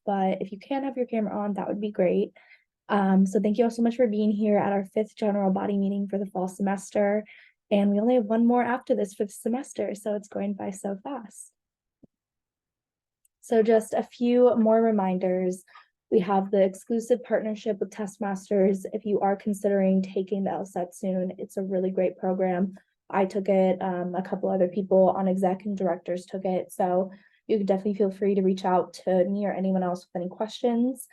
but if you can have your camera on, that would be great. So thank you all so much for being here at our 5th general body meeting for the fall semester. And we only have one more after this for the semester, so it's going by so fast. So just a few more reminders. We have the exclusive partnership with Testmasters. If you are considering taking the LSAT soon, it's a really great program. I took it, a couple other people on exec and directors took it. So you can definitely feel free to reach out to me or anyone else with any questions.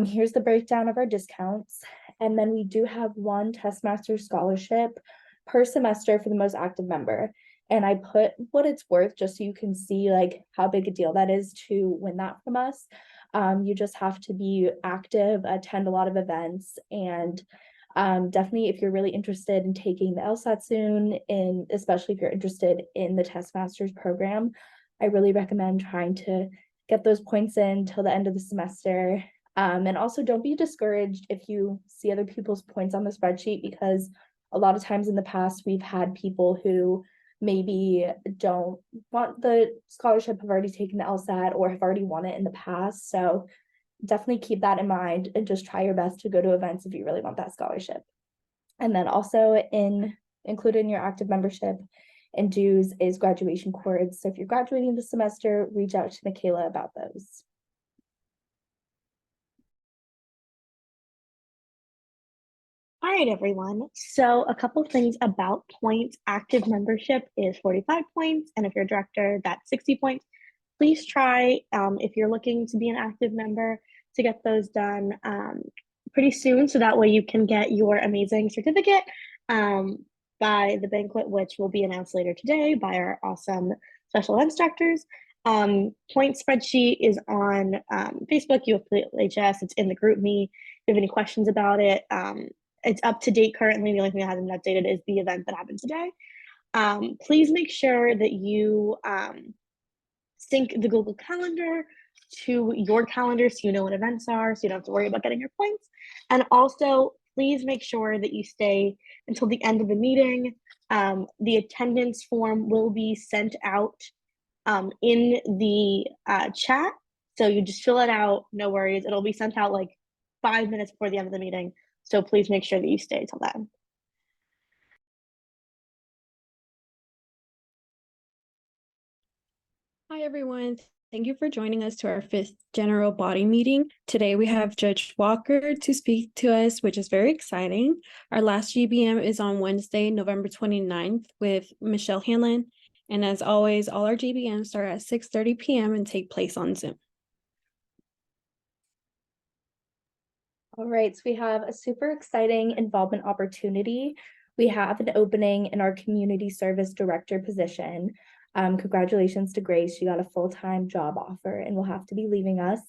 Here's the breakdown of our discounts. And then we do have one Testmaster scholarship per semester for the most active member. And I put what it's worth just so you can see like how big a deal that is to win that from us. You just have to be active, attend a lot of events, and definitely if you're really interested in taking the LSAT soon, and especially if you're interested in the Testmasters program, I really recommend trying to get those points in till the end of the semester. And also don't be discouraged if you see other people's points on the spreadsheet, because a lot of times in the past we've had people who maybe don't want the scholarship, have already taken the LSAT, or have already won it in the past. So definitely keep that in mind and just try your best to go to events if you really want that scholarship. And then also included in your active membership and dues is graduation cords. So if you're graduating this semester, reach out to Michaela about those. All right, everyone. So a couple of things about points. Active membership is 45 points. And if you're a director, that's 60 points. Please try, if you're looking to be an active member, to get those done pretty soon. So that way you can get your amazing certificate by the banquet, which will be announced later today by our awesome special events directors. Point spreadsheet is on Facebook. You have PLHS. It's in the group me. If you have any questions about it, it's up to date currently. The only thing that hasn't been updated is the event that happened today. Please make sure that you sync the Google Calendar to your calendar so you know what events are, so you don't have to worry about getting your points. And also, please make sure that you stay until the end of the meeting. The attendance form will be sent out in the chat. So you just fill it out, no worries. It'll be sent out like 5 minutes before the end of the meeting. So please make sure that you stay till then. Hi, everyone. Thank you for joining us to our 5th general body meeting. Today we have Judge Walker to speak to us, which is very exciting. Our last GBM is on Wednesday, November 29th with Michelle Hanlon. And as always, all our GBMs start at 6:30 p.m. and take place on Zoom. All right, so we have a super exciting involvement opportunity. We have an opening in our community service director position. Congratulations to Grace. She got a full-time job offer and will have to be leaving us.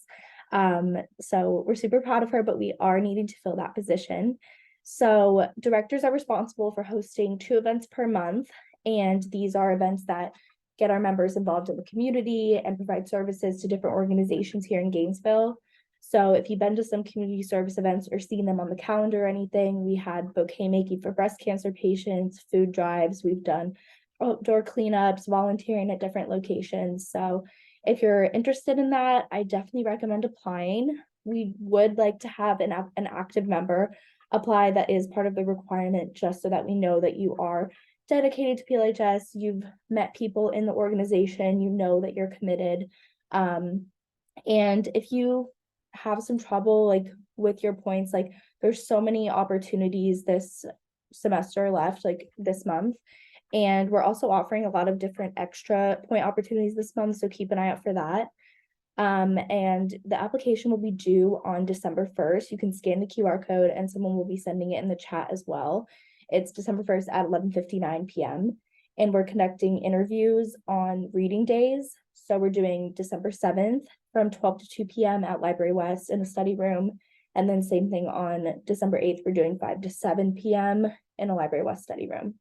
So we're super proud of her, but we are needing to fill that position. So directors are responsible for hosting 2 events per month, and these are events that get our members involved in the community and provide services to different organizations here in Gainesville. So if you've been to some community service events or seen them on the calendar or anything, we had bouquet making for breast cancer patients, food drives, we've done outdoor cleanups, volunteering at different locations. So if you're interested in that, I definitely recommend applying. We would like to have an active member apply that is part of the requirement, just so that we know that you are dedicated to PLHS, you've met people in the organization, you know that you're committed. And if you have some trouble like with your points, like there's so many opportunities this semester left, like this month, and we're also offering a lot of different extra point opportunities this month, so keep an eye out for that. And the application will be due on December 1st. You can scan the QR code and someone will be sending it in the chat as well. It's December 1st at 11:59 p.m. and we're conducting interviews on reading days. So we're doing December 7th from 12 to 2 p.m. at Library West in a study room. And then same thing on December 8th, we're doing 5 to 7 p.m. in a Library West study room.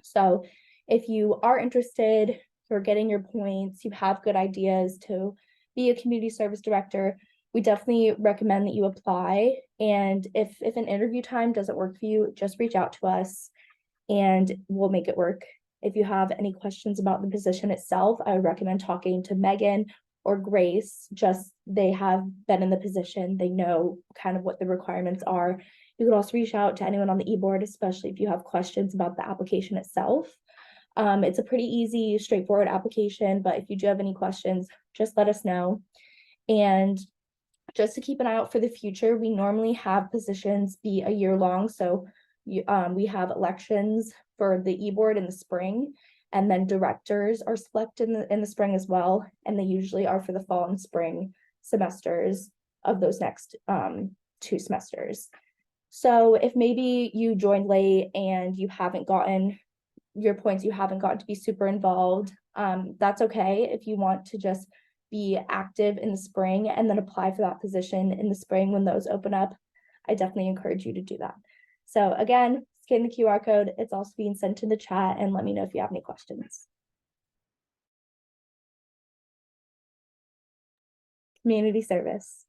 So if you are interested, you're getting your points, you have good ideas to be a community service director, we definitely recommend that you apply. And if an interview time doesn't work for you, just reach out to us and we'll make it work. If you have any questions about the position itself, I would recommend talking to Megan or Grace. Just they have been in the position, they know kind of what the requirements are. You could also reach out to anyone on the e-board, especially if you have questions about the application itself. It's a pretty easy, straightforward application, but if you do have any questions, just let us know. And just to keep an eye out for the future, we normally have positions be a year long. So we have elections for the e-board in the spring, and then directors are selected in the spring as well. And they usually are for the fall and spring semesters of those next 2 semesters. So if maybe you joined late and you haven't gotten your points, you haven't gotten to be super involved, that's okay. If you want to just be active in the spring and then apply for that position in the spring when those open up, I definitely encourage you to do that. So again, scan the QR code. It's also being sent in the chat, and let me know if you have any questions. Community service.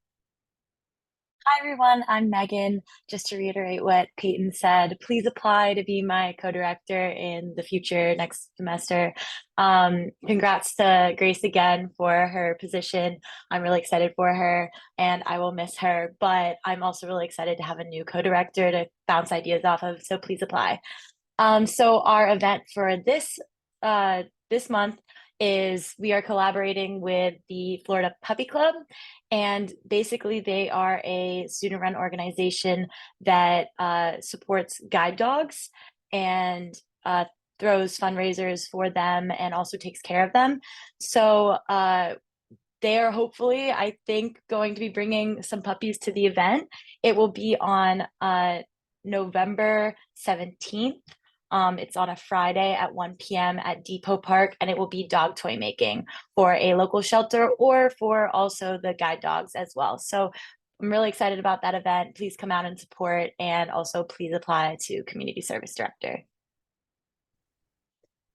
Hi, everyone. I'm Megan. Just to reiterate what Peyton said, please apply to be my co-director in the future next semester. Congrats to Grace again for her position. I'm really excited for her and I will miss her, but I'm also really excited to have a new co-director to bounce ideas off of. So please apply. So our event for this month is we are collaborating with the Florida Puppy Club, and basically they are a student-run organization that supports guide dogs and throws fundraisers for them and also takes care of them. So they are hopefully, I think, going to be bringing some puppies to the event. It will be on November 17th. It's on a Friday at 1 p.m. at Depot Park, and it will be dog toy making for a local shelter or for also the guide dogs as well. So I'm really excited about that event. Please come out and support, and also please apply to Community Service Director.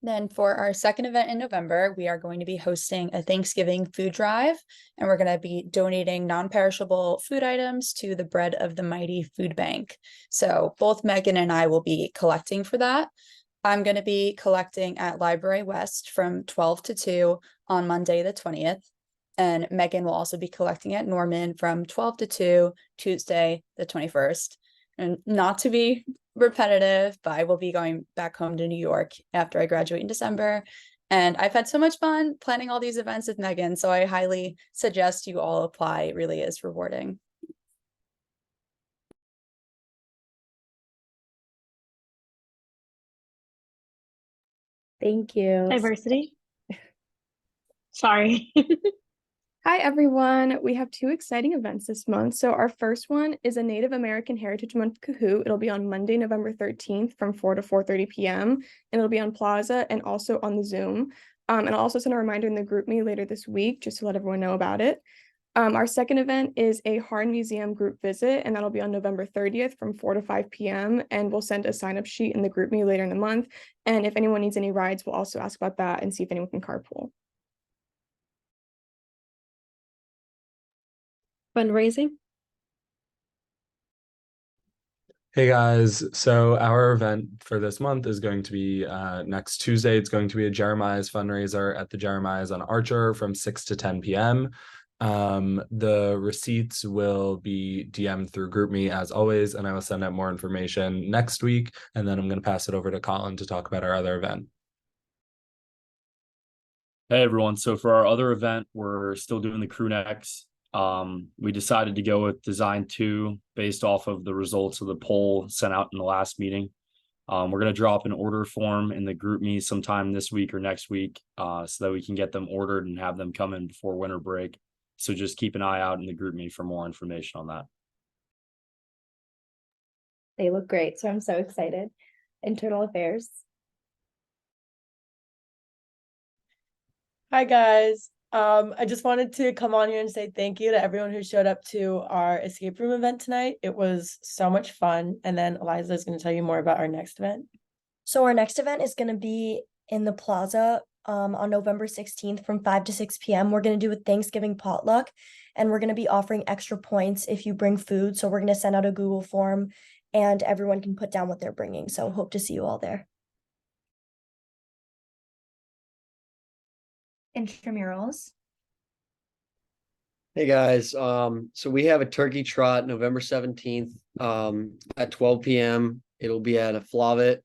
Then for our second event in November, we are going to be hosting a Thanksgiving food drive, and we're going to be donating non-perishable food items to the Bread of the Mighty food bank. So both Megan and I will be collecting for that. I'm going to be collecting at Library West from 12 to 2 on Monday the 20th. And Megan will also be collecting at Norman from 12 to 2, Tuesday the 21st. And not to be repetitive, but I will be going back home to New York after I graduate in December. And I've had so much fun planning all these events with Megan, so I highly suggest you all apply. It really is rewarding. Thank you. Diversity. Sorry. Hi, everyone. We have 2 exciting events this month. So our first one is a Native American Heritage Month Kahoot. It'll be on Monday, November 13th from 4 to 4:30 p.m. And it'll be on Plaza and also on the Zoom. And I'll also send a reminder in the group me later this week just to let everyone know about it. Our second event is a Harn Museum group visit, and that'll be on November 30th from 4 to 5 p.m. And we'll send a sign-up sheet in the group me later in the month. And if anyone needs any rides, we'll also ask about that and see if anyone can carpool. Fundraising. Hey guys, so our event for this month is going to be next Tuesday. It's going to be a Jeremiah's fundraiser at the Jeremiah's on Archer from 6 to 10 p.m. The receipts will be DM'd through GroupMe as always, and I will send out more information next week, and then I'm going to pass it over to Colin to talk about our other event. Hey everyone, so for our other event, we're still doing the crew necks. We decided to go with Design 2 based off of the results of the poll sent out in the last meeting. We're going to drop an order form in the GroupMe sometime this week or next week so that we can get them ordered and have them come in before winter break. So just keep an eye out in the GroupMe for more information on that. They look great, so I'm so excited. Internal affairs. Hi guys. I just wanted to come on here and say thank you to everyone who showed up to our escape room event tonight. It was so much fun. And then Eliza is going to tell you more about our next event. So our next event is going to be in the Plaza on November 16th from 5 to 6 p.m. We're going to do a Thanksgiving potluck, and we're going to be offering extra points if you bring food. So we're going to send out a Google form and everyone can put down what they're bringing. So hope to see you all there. Intramurals. Hey guys, so we have a turkey trot November 17th at 12 p.m. It'll be at a Flavit.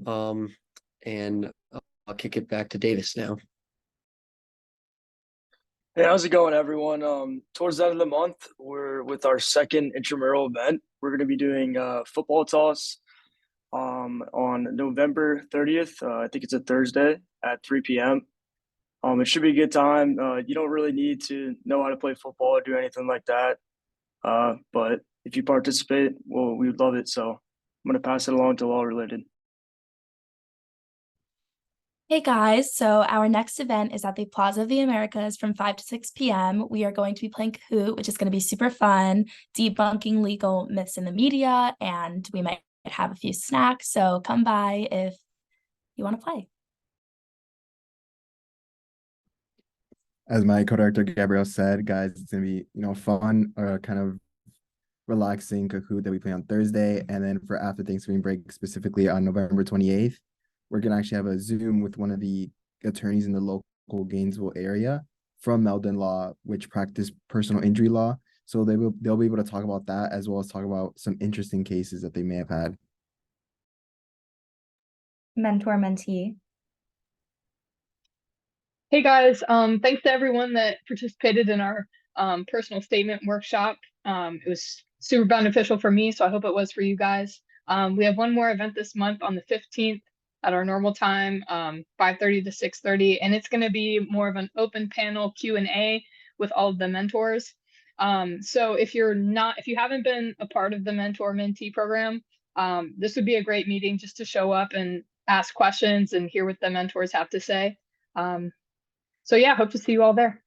And I'll kick it back to Davis now. Hey, how's it going, everyone? Towards the end of the month, we're with our second intramural event. We're going to be doing football toss on November 30th. I think it's a Thursday at 3 p.m. It should be a good time. You don't really need to know how to play football or do anything like that. But if you participate, well, we would love it. So I'm going to pass it along to all related. Hey guys, so our next event is at the Plaza of the Americas from 5 to 6 p.m. We are going to be playing Kahoot, which is going to be super fun, debunking legal myths in the media, and we might have a few snacks. So come by if you want to play. As my co-director Gabrielle said, guys, it's gonna be fun, kind of relaxing Kahoot that we play on Thursday, and then for after Thanksgiving break, specifically on November 28th, we're gonna actually have a Zoom with one of the attorneys in the local Gainesville area from Meldon Law, which practice personal injury law. So they'll be able to talk about that as well as talk about some interesting cases that they may have had. Mentor mentee. Hey guys, thanks to everyone that participated in our personal statement workshop. It was super beneficial for me, so I hope it was for you guys. We have one more event this month on the 15th at our normal time, 5:30 to 6:30, and it's going to be more of an open panel Q&A with all of the mentors. So if you haven't been a part of the mentor mentee program, this would be a great meeting just to show up and ask questions and hear what the mentors have to say. So yeah, hope to see you all there.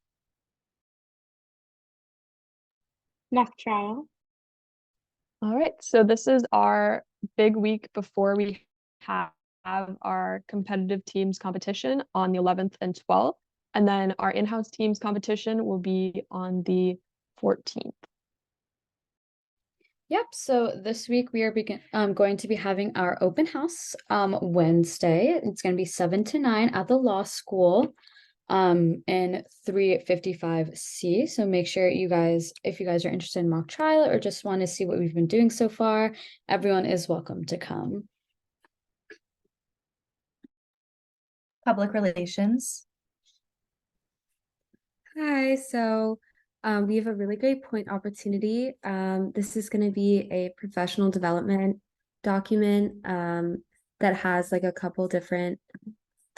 Mock trial. All right, so this is our big week before we have our competitive teams competition on the 11th and 12th, and then our in-house teams competition will be on the 14th. Yep, so this week we are going to be having our open house Wednesday. It's going to be 7 to 9 at the law school in 355C. So make sure if you guys are interested in mock trial or just want to see what we've been doing so far, everyone is welcome to come. Public relations. Hi, so we have a really great point opportunity. This is going to be a professional development document that has like a couple different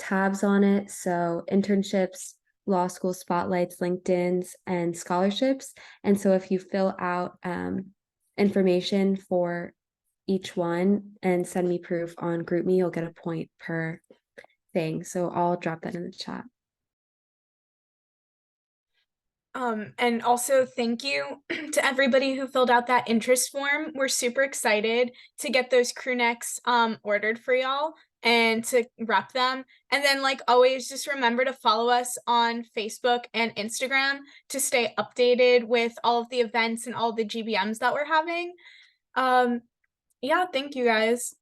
tabs on it. So internships, law school spotlights, LinkedIn's, and scholarships. And so if you fill out information for each one and send me proof on GroupMe, you'll get a point per thing. So I'll drop that in the chat. And also thank you to everybody who filled out that interest form. We're super excited to get those crew necks ordered for y'all and to rep them. And then like always, just remember to follow us on Facebook and Instagram to stay updated with all of the events and all the GBMs that we're having. Yeah, thank you guys.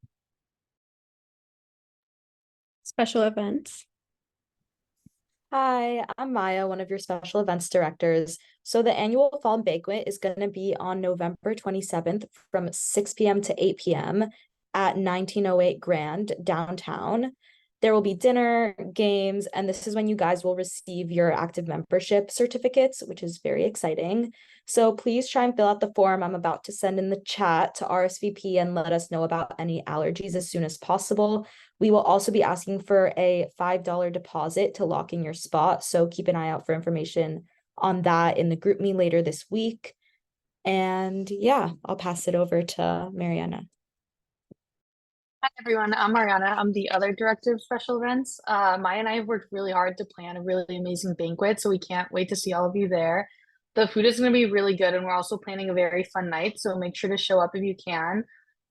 Special events. Hi, I'm Maya, one of your special events directors. So the annual fall banquet is going to be on November 27th from 6 p.m. to 8 p.m. at 1908 Grand downtown. There will be dinner, games, and this is when you guys will receive your active membership certificates, which is very exciting. So please try and fill out the form I'm about to send in the chat to RSVP and let us know about any allergies as soon as possible. We will also be asking for a $5 deposit to lock in your spot. So keep an eye out for information on that in the GroupMe later this week. And yeah, I'll pass it over to Mariana. Hi everyone, I'm Mariana. I'm the other director of special events. Maya and I have worked really hard to plan a really amazing banquet, so we can't wait to see all of you there. The food is going to be really good, and we're also planning a very fun night, so make sure to show up if you can.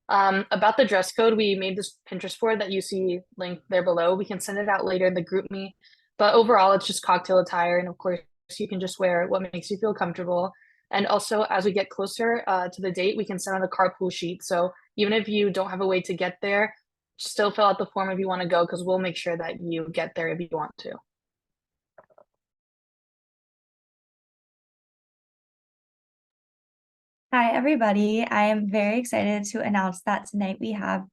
About the dress code, we made this Pinterest board that you see linked there below. We can send it out later in the GroupMe, but overall it's just cocktail attire, and of course you can just wear what makes you feel comfortable. And also as we get closer to the date, we can send out a carpool sheet, so even if you don't have a way to get there, still fill out the form if you want to go, because we'll make sure that you get there if you want to. Hi, everybody. I am very excited to announce that tonight we have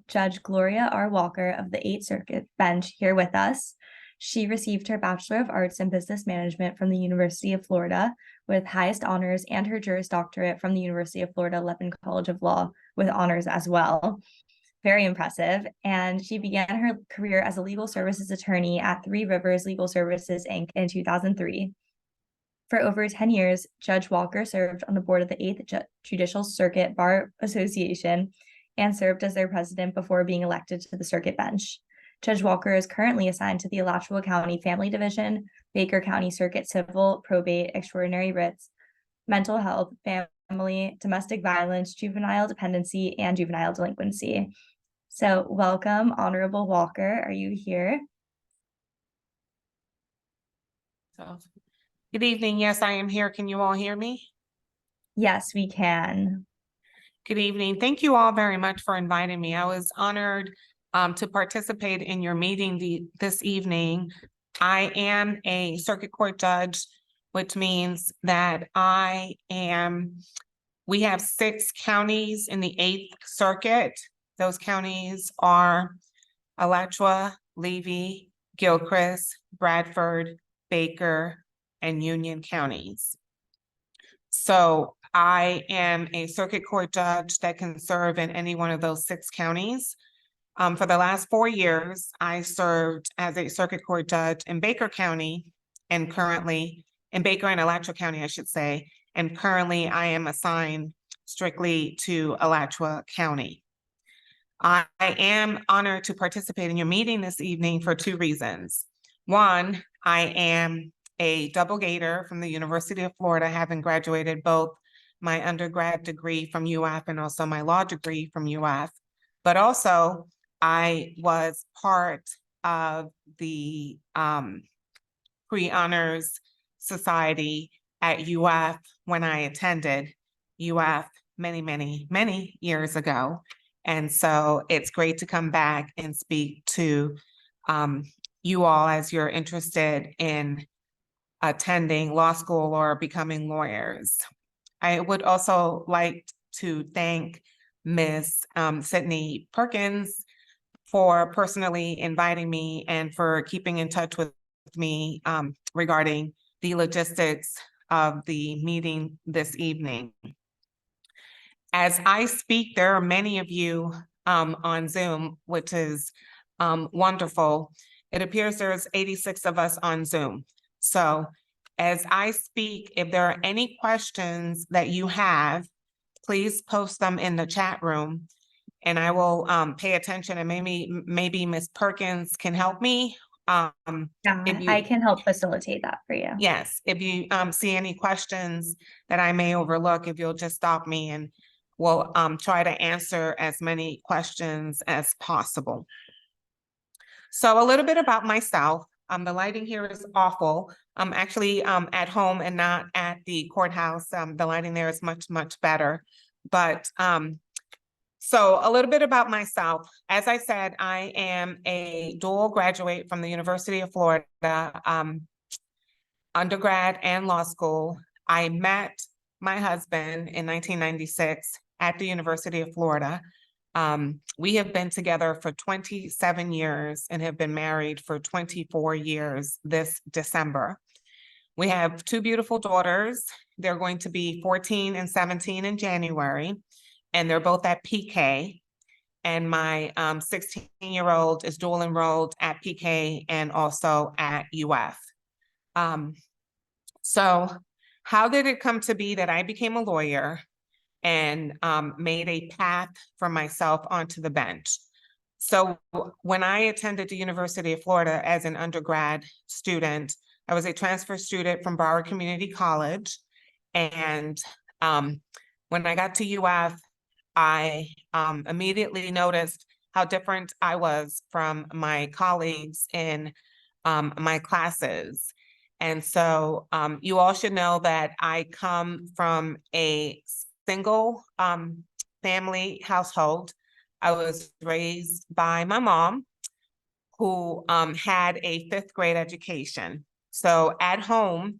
Judge Gloria R. Walker of the 8th Circuit Bench here with us. She received her Bachelor of Arts in Business Management from the University of Florida with highest honors and her Juris Doctorate from the University of Florida Levin College of Law with honors as well. Very impressive. And she began her career as a legal services attorney at Three Rivers Legal Services, Inc. in 2003. For over 10 years, Judge Walker served on the board of the 8th Judicial Circuit Bar Association and served as their president before being elected to the circuit bench. Judge Walker is currently assigned to the Alachua County Family Division, Baker County Circuit Civil, Probate, Extraordinary Writs, Mental Health, Family, Domestic Violence, Juvenile Dependency, and Juvenile Delinquency. So welcome, Honorable Walker. Are you here? Good evening. Yes, I am here. Can you all hear me? Yes, we can. Good evening. Thank you all very much for inviting me. I was honored to participate in your meeting this evening. I am a circuit court judge, which means that we have 6 counties in the 8th Circuit. Those counties are Alachua, Levy, Gilchrist, Bradford, Baker, and Union counties. So I am a circuit court judge that can serve in any one of those 6 counties. For the last 4 years, I served as a circuit court judge in Baker County and currently in Baker and Alachua County, I should say. And currently I am assigned strictly to Alachua County. I am honored to participate in your meeting this evening for 2 reasons. One, I am a double gator from the University of Florida, having graduated both my undergrad degree from UF and also my law degree from UF. But also, I was part of the Pre-Honors Society at UF when I attended UF many years ago. And so it's great to come back and speak to you all as you're interested in attending law school or becoming lawyers. I would also like to thank Ms. Sydney Perkins for personally inviting me and for keeping in touch with me regarding the logistics of the meeting this evening. As I speak, there are many of you on Zoom, which is wonderful. It appears there's 86 of us on Zoom. So as I speak, if there are any questions that you have, please post them in the chat room and I will pay attention, and maybe Ms. Perkins can help me. Yeah, I can help facilitate that for you. Yes, if you see any questions that I may overlook, if you'll just stop me and we'll try to answer as many questions as possible. So a little bit about myself. The lighting here is awful. I'm actually at home and not at the courthouse. The lighting there is much better. But so a little bit about myself. As I said, I am a dual graduate from the University of Florida, undergrad and law school. I met my husband in 1996 at the University of Florida. We have been together for 27 years and have been married for 24 years this December. We have 2 beautiful daughters. They're going to be 14 and 17 in January, and they're both at PK. And my 16-year-old is dual enrolled at PK and also at UF. So how did it come to be that I became a lawyer and made a path for myself onto the bench? So when I attended the University of Florida as an undergrad student, I was a transfer student from Broward Community College. And when I got to UF, I immediately noticed how different I was from my colleagues in my classes. And so you all should know that I come from a single family household. I was raised by my mom, who had a 5th grade education. So at home,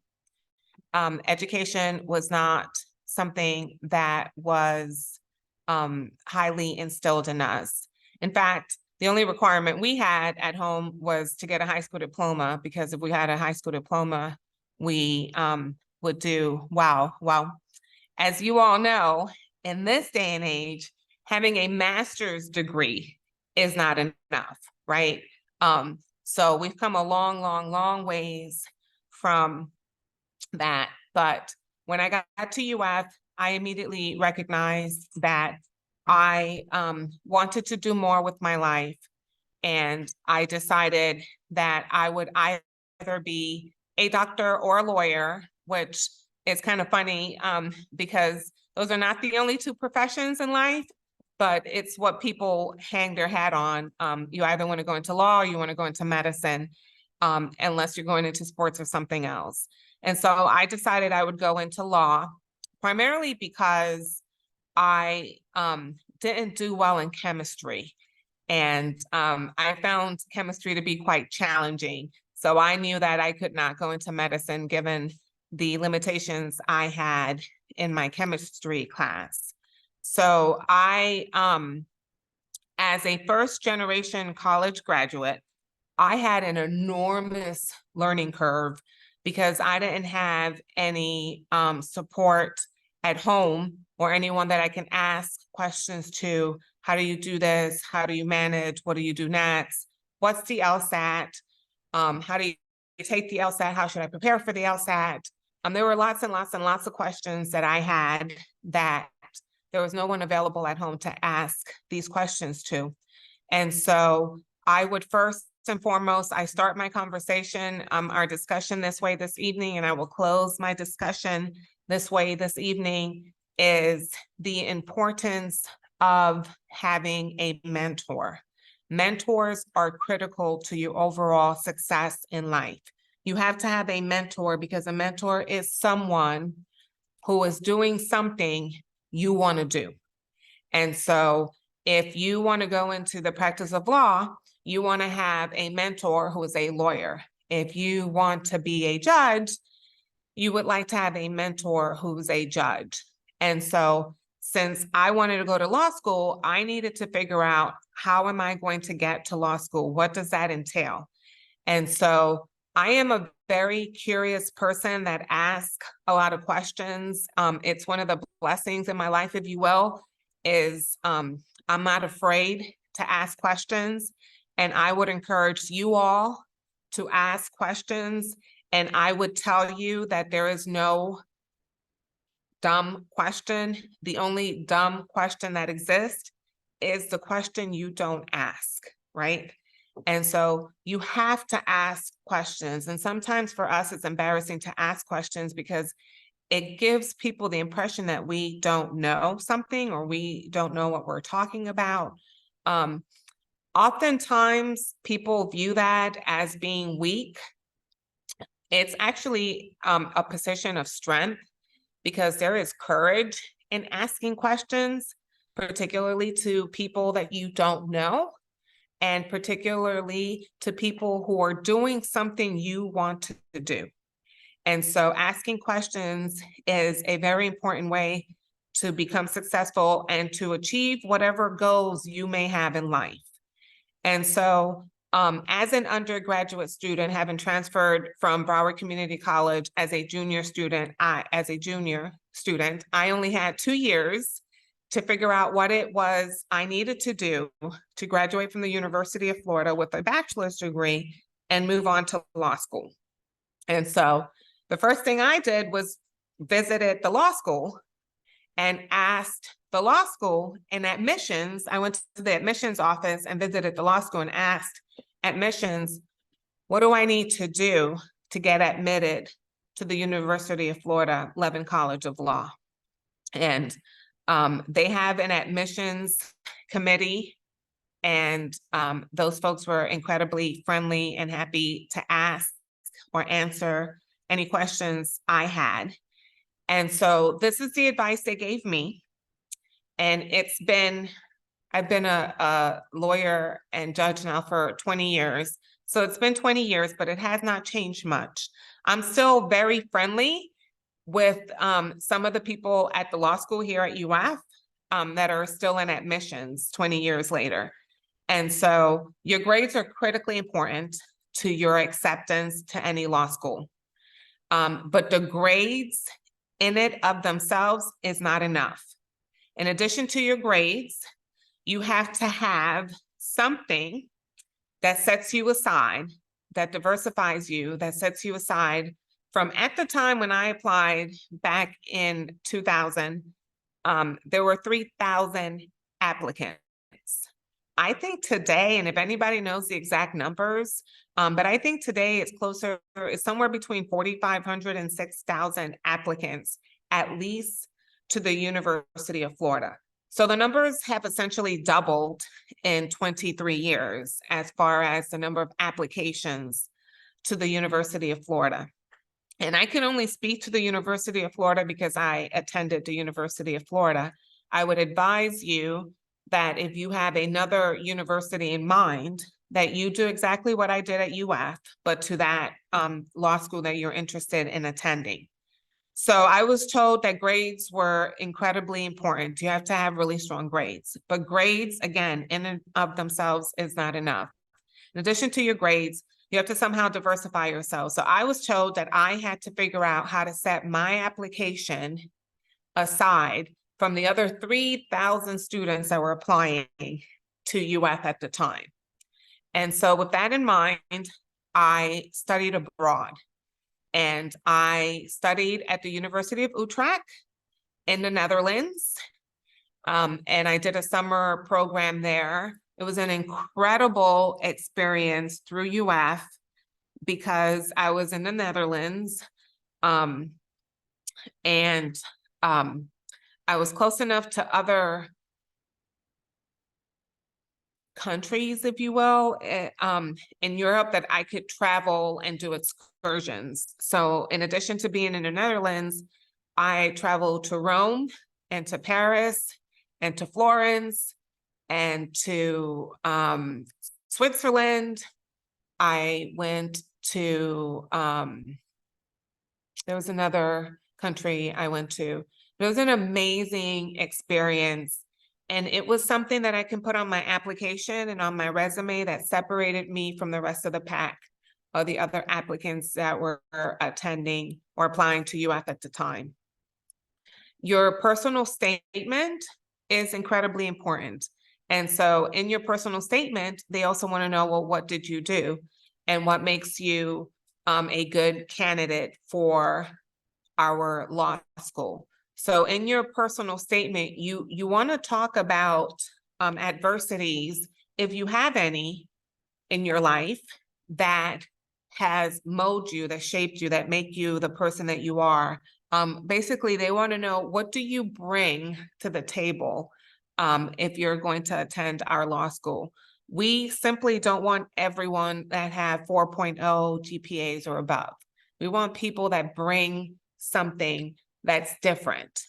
education was not something that was highly instilled in us. In fact, the only requirement we had at home was to get a high school diploma, because if we had a high school diploma, we would do well. Well, as you all know, in this day and age, having a master's degree is not enough, right? So we've come a long, long, long ways from that. But when I got to UF, I immediately recognized that I wanted to do more with my life. And I decided that I would either be a doctor or a lawyer, which is kind of funny because those are not the only two professions in life, but it's what people hang their hat on. You either want to go into law or you want to go into medicine, unless you're going into sports or something else. And so I decided I would go into law, primarily because I didn't do well in chemistry. And I found chemistry to be quite challenging. So I knew that I could not go into medicine given the limitations I had in my chemistry class. So I, as a first generation college graduate, I had an enormous learning curve because I didn't have any support at home or anyone that I can ask questions to. How do you do this? How do you manage? What do you do next? What's the LSAT? How do you take the LSAT? How should I prepare for the LSAT? There were lots and lots and lots of questions that I had that there was no one available at home to ask these questions to. And so I would first and foremost, I start my conversation, our discussion this way this evening, and I will close my discussion this way this evening, is the importance of having a mentor. Mentors are critical to your overall success in life. You have to have a mentor because a mentor is someone who is doing something you want to do. And so if you want to go into the practice of law, you want to have a mentor who is a lawyer. If you want to be a judge, you would like to have a mentor who's a judge. And so since I wanted to go to law school, I needed to figure out, how am I going to get to law school? What does that entail? And so I am a very curious person that asks a lot of questions. It's one of the blessings in my life, if you will, is I'm not afraid to ask questions. And I would encourage you all to ask questions. And I would tell you that there is no dumb question. The only dumb question that exists is the question you don't ask, right? And so you have to ask questions. And sometimes for us, it's embarrassing to ask questions because it gives people the impression that we don't know something or we don't know what we're talking about. Oftentimes people view that as being weak. It's actually a position of strength because there is courage in asking questions, particularly to people that you don't know, and particularly to people who are doing something you want to do. And so asking questions is a very important way to become successful and to achieve whatever goals you may have in life. And so as an undergraduate student, having transferred from Broward Community College as a junior student, I only had 2 years to figure out what it was I needed to do to graduate from the University of Florida with a bachelor's degree and move on to law school. And so the first thing I did was visited the law school and asked the law school in admissions. I went to the admissions office and visited the law school and asked admissions, what do I need to do to get admitted to the University of Florida Levin College of Law? And they have an admissions committee, and those folks were incredibly friendly and happy to ask or answer any questions I had. And so this is the advice they gave me. And I've been a lawyer and judge now for 20 years. So it's been 20 years, but it has not changed much. I'm still very friendly with some of the people at the law school here at UF that are still in admissions 20 years later. And so your grades are critically important to your acceptance to any law school. But the grades in it of themselves is not enough. In addition to your grades, you have to have something that sets you aside, that diversifies you, that sets you aside from at the time when I applied back in 2000, there were 3,000 applicants. I think today, and if anybody knows the exact numbers, but I think today it's somewhere between 4,500 and 6,000 applicants, at least to the University of Florida. So the numbers have essentially doubled in 23 years as far as the number of applications to the University of Florida. And I can only speak to the University of Florida because I attended the University of Florida. I would advise you that if you have another university in mind, that you do exactly what I did at UF, but to that law school that you're interested in attending. So I was told that grades were incredibly important. You have to have really strong grades, but grades, again, in and of themselves is not enough. In addition to your grades, you have to somehow diversify yourself. So I was told that I had to figure out how to set my application aside from the other 3,000 students that were applying to UF at the time. And so with that in mind, I studied abroad. And I studied at the University of Utrecht in the Netherlands. And I did a summer program there. It was an incredible experience through UF because I was in the Netherlands. And I was close enough to other countries, if you will, in Europe that I could travel and do excursions. So in addition to being in the Netherlands, I traveled to Rome and to Paris and to Florence and to Switzerland. I went to, there was another country I went to. It was an amazing experience. And it was something that I can put on my application and on my resume that separated me from the rest of the pack of the other applicants that were attending or applying to UF at the time. Your personal statement is incredibly important. And so in your personal statement, they also want to know, well, what did you do? And what makes you a good candidate for our law school? So in your personal statement, you want to talk about adversities, if you have any in your life that has molded you, that shaped you, that make you the person that you are. Basically, they want to know, what do you bring to the table if you're going to attend our law school? We simply don't want everyone that have 4.0 GPAs or above. We want people that bring something that's different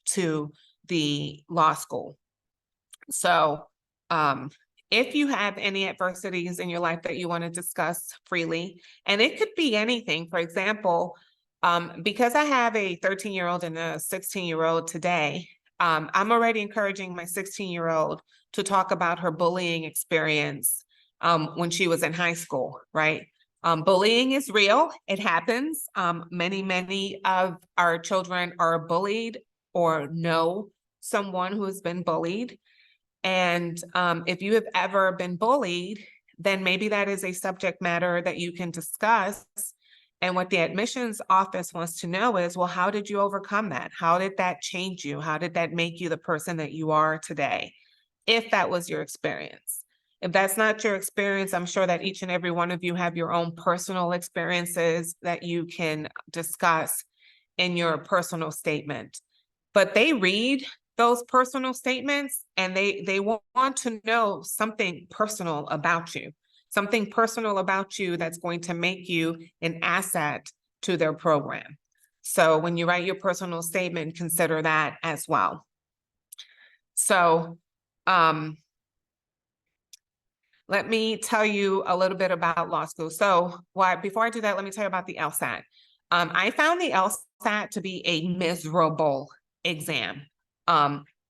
to the law school. So if you have any adversities in your life that you want to discuss freely, and it could be anything, for example, because I have a 13-year-old and a 16-year-old today, I'm already encouraging my 16-year-old to talk about her bullying experience when she was in high school, right? Bullying is real. It happens. Many of our children are bullied or know someone who has been bullied. And if you have ever been bullied, then maybe that is a subject matter that you can discuss. And what the admissions office wants to know is, well, how did you overcome that? How did that change you? How did that make you the person that you are today? If that was your experience. If that's not your experience, I'm sure that each and every one of you have your own personal experiences that you can discuss in your personal statement. But they read those personal statements and they want to know something personal about you, something personal about you that's going to make you an asset to their program. So when you write your personal statement, consider that as well. So let me tell you a little bit about law school. So before I do that, let me tell you about the LSAT. I found the LSAT to be a miserable exam.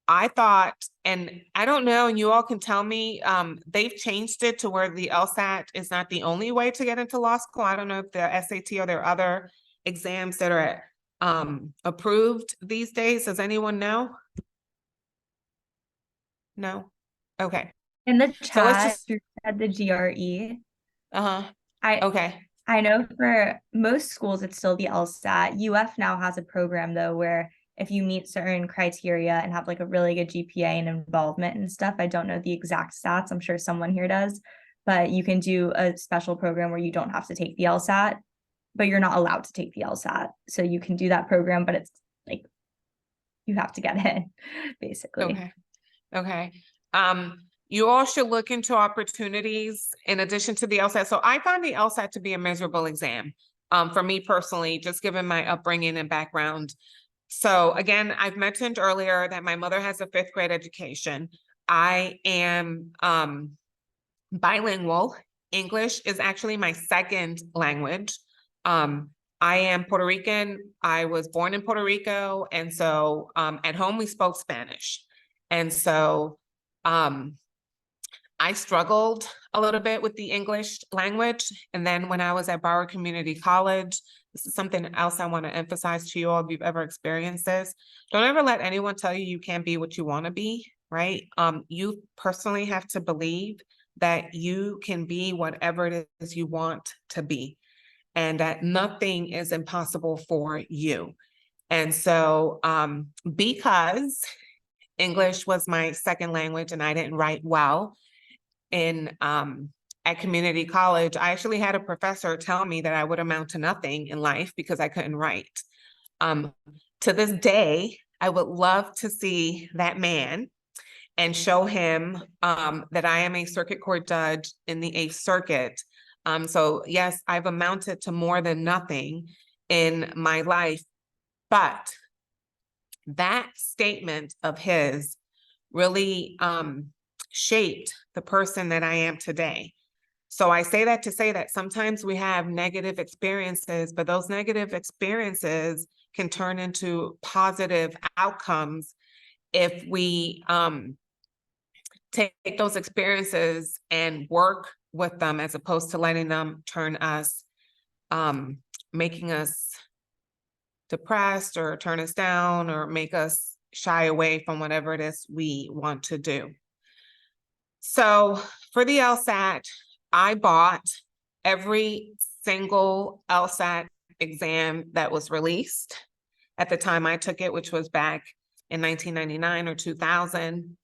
I thought, and I don't know, and you all can tell me, they've changed it to where the LSAT is not the only way to get into law school. I don't know if the SAT or there are other exams that are approved these days. Does anyone know? No? Okay. In the So let's chat, just, you said the GRE. uh-huh. I Okay. I know for most schools it's still the LSAT. UF now has a program though where if you meet certain criteria and have like a really good GPA and involvement and stuff, I don't know the exact stats. I'm sure someone here does, but you can do a special program where you don't have to take the LSAT, but you're not allowed to take the LSAT. So you can do that program, but it's like you have to get it basically. Okay. Okay. You all should look into opportunities in addition to the LSAT. So I found the LSAT to be a miserable exam. For me personally, just given my upbringing and background. So again, I've mentioned earlier that my mother has a 5th grade education. I am bilingual. English is actually my second language. I am Puerto Rican. I was born in Puerto Rico. And so at home we spoke Spanish. And so I struggled a little bit with the English language. And then when I was at Broward Community College, this is something else I want to emphasize to you all if you've ever experienced this. Don't ever let anyone tell you you can't be what you want to be, right? You personally have to believe that you can be whatever it is you want to be, and that nothing is impossible for you. And so because English was my second language and I didn't write well at community college, I actually had a professor tell me that I would amount to nothing in life because I couldn't write. To this day, I would love to see that man and show him that I am a circuit court judge in the 8th Circuit. So yes, I've amounted to more than nothing in my life, but that statement of his really shaped the person that I am today. So I say that to say that sometimes we have negative experiences, but those negative experiences can turn into positive outcomes if we take those experiences and work with them as opposed to letting them turn us, making us depressed or turn us down or make us shy away from whatever it is we want to do. So for the LSAT, I bought every single LSAT exam that was released at the time I took it, which was back in 1999 or 2000.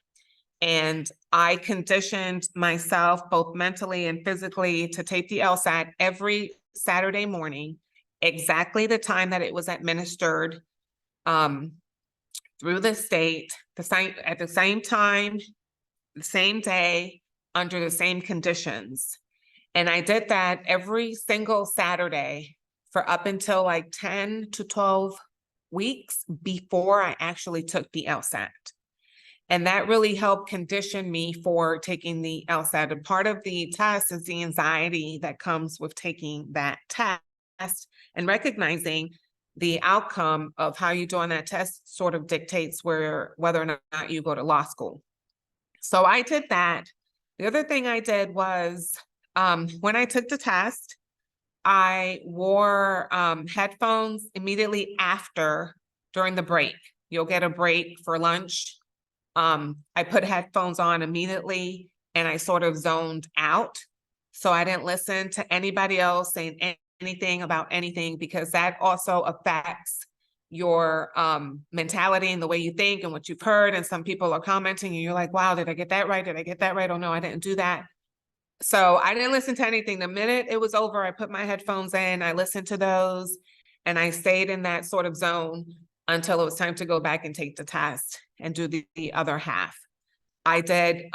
And I conditioned myself both mentally and physically to take the LSAT every Saturday morning, exactly the time that it was administered through the state, at the same time, the same day, under the same conditions. And I did that every single Saturday for up until like 10 to 12 weeks before I actually took the LSAT. And that really helped condition me for taking the LSAT. And part of the test is the anxiety that comes with taking that test, and recognizing the outcome of how you do on that test sort of dictates whether or not you go to law school. So I did that. The other thing I did was when I took the test, I wore headphones immediately after during the break. You'll get a break for lunch. I put headphones on immediately and I sort of zoned out. So I didn't listen to anybody else saying anything about anything, because that also affects your mentality and the way you think and what you've heard. And some people are commenting and you're like, wow, did I get that right? Did I get that right? Oh no, I didn't do that. So I didn't listen to anything. The minute it was over, I put my headphones in, I listened to those, and I stayed in that sort of zone until it was time to go back and take the test and do the other half. I did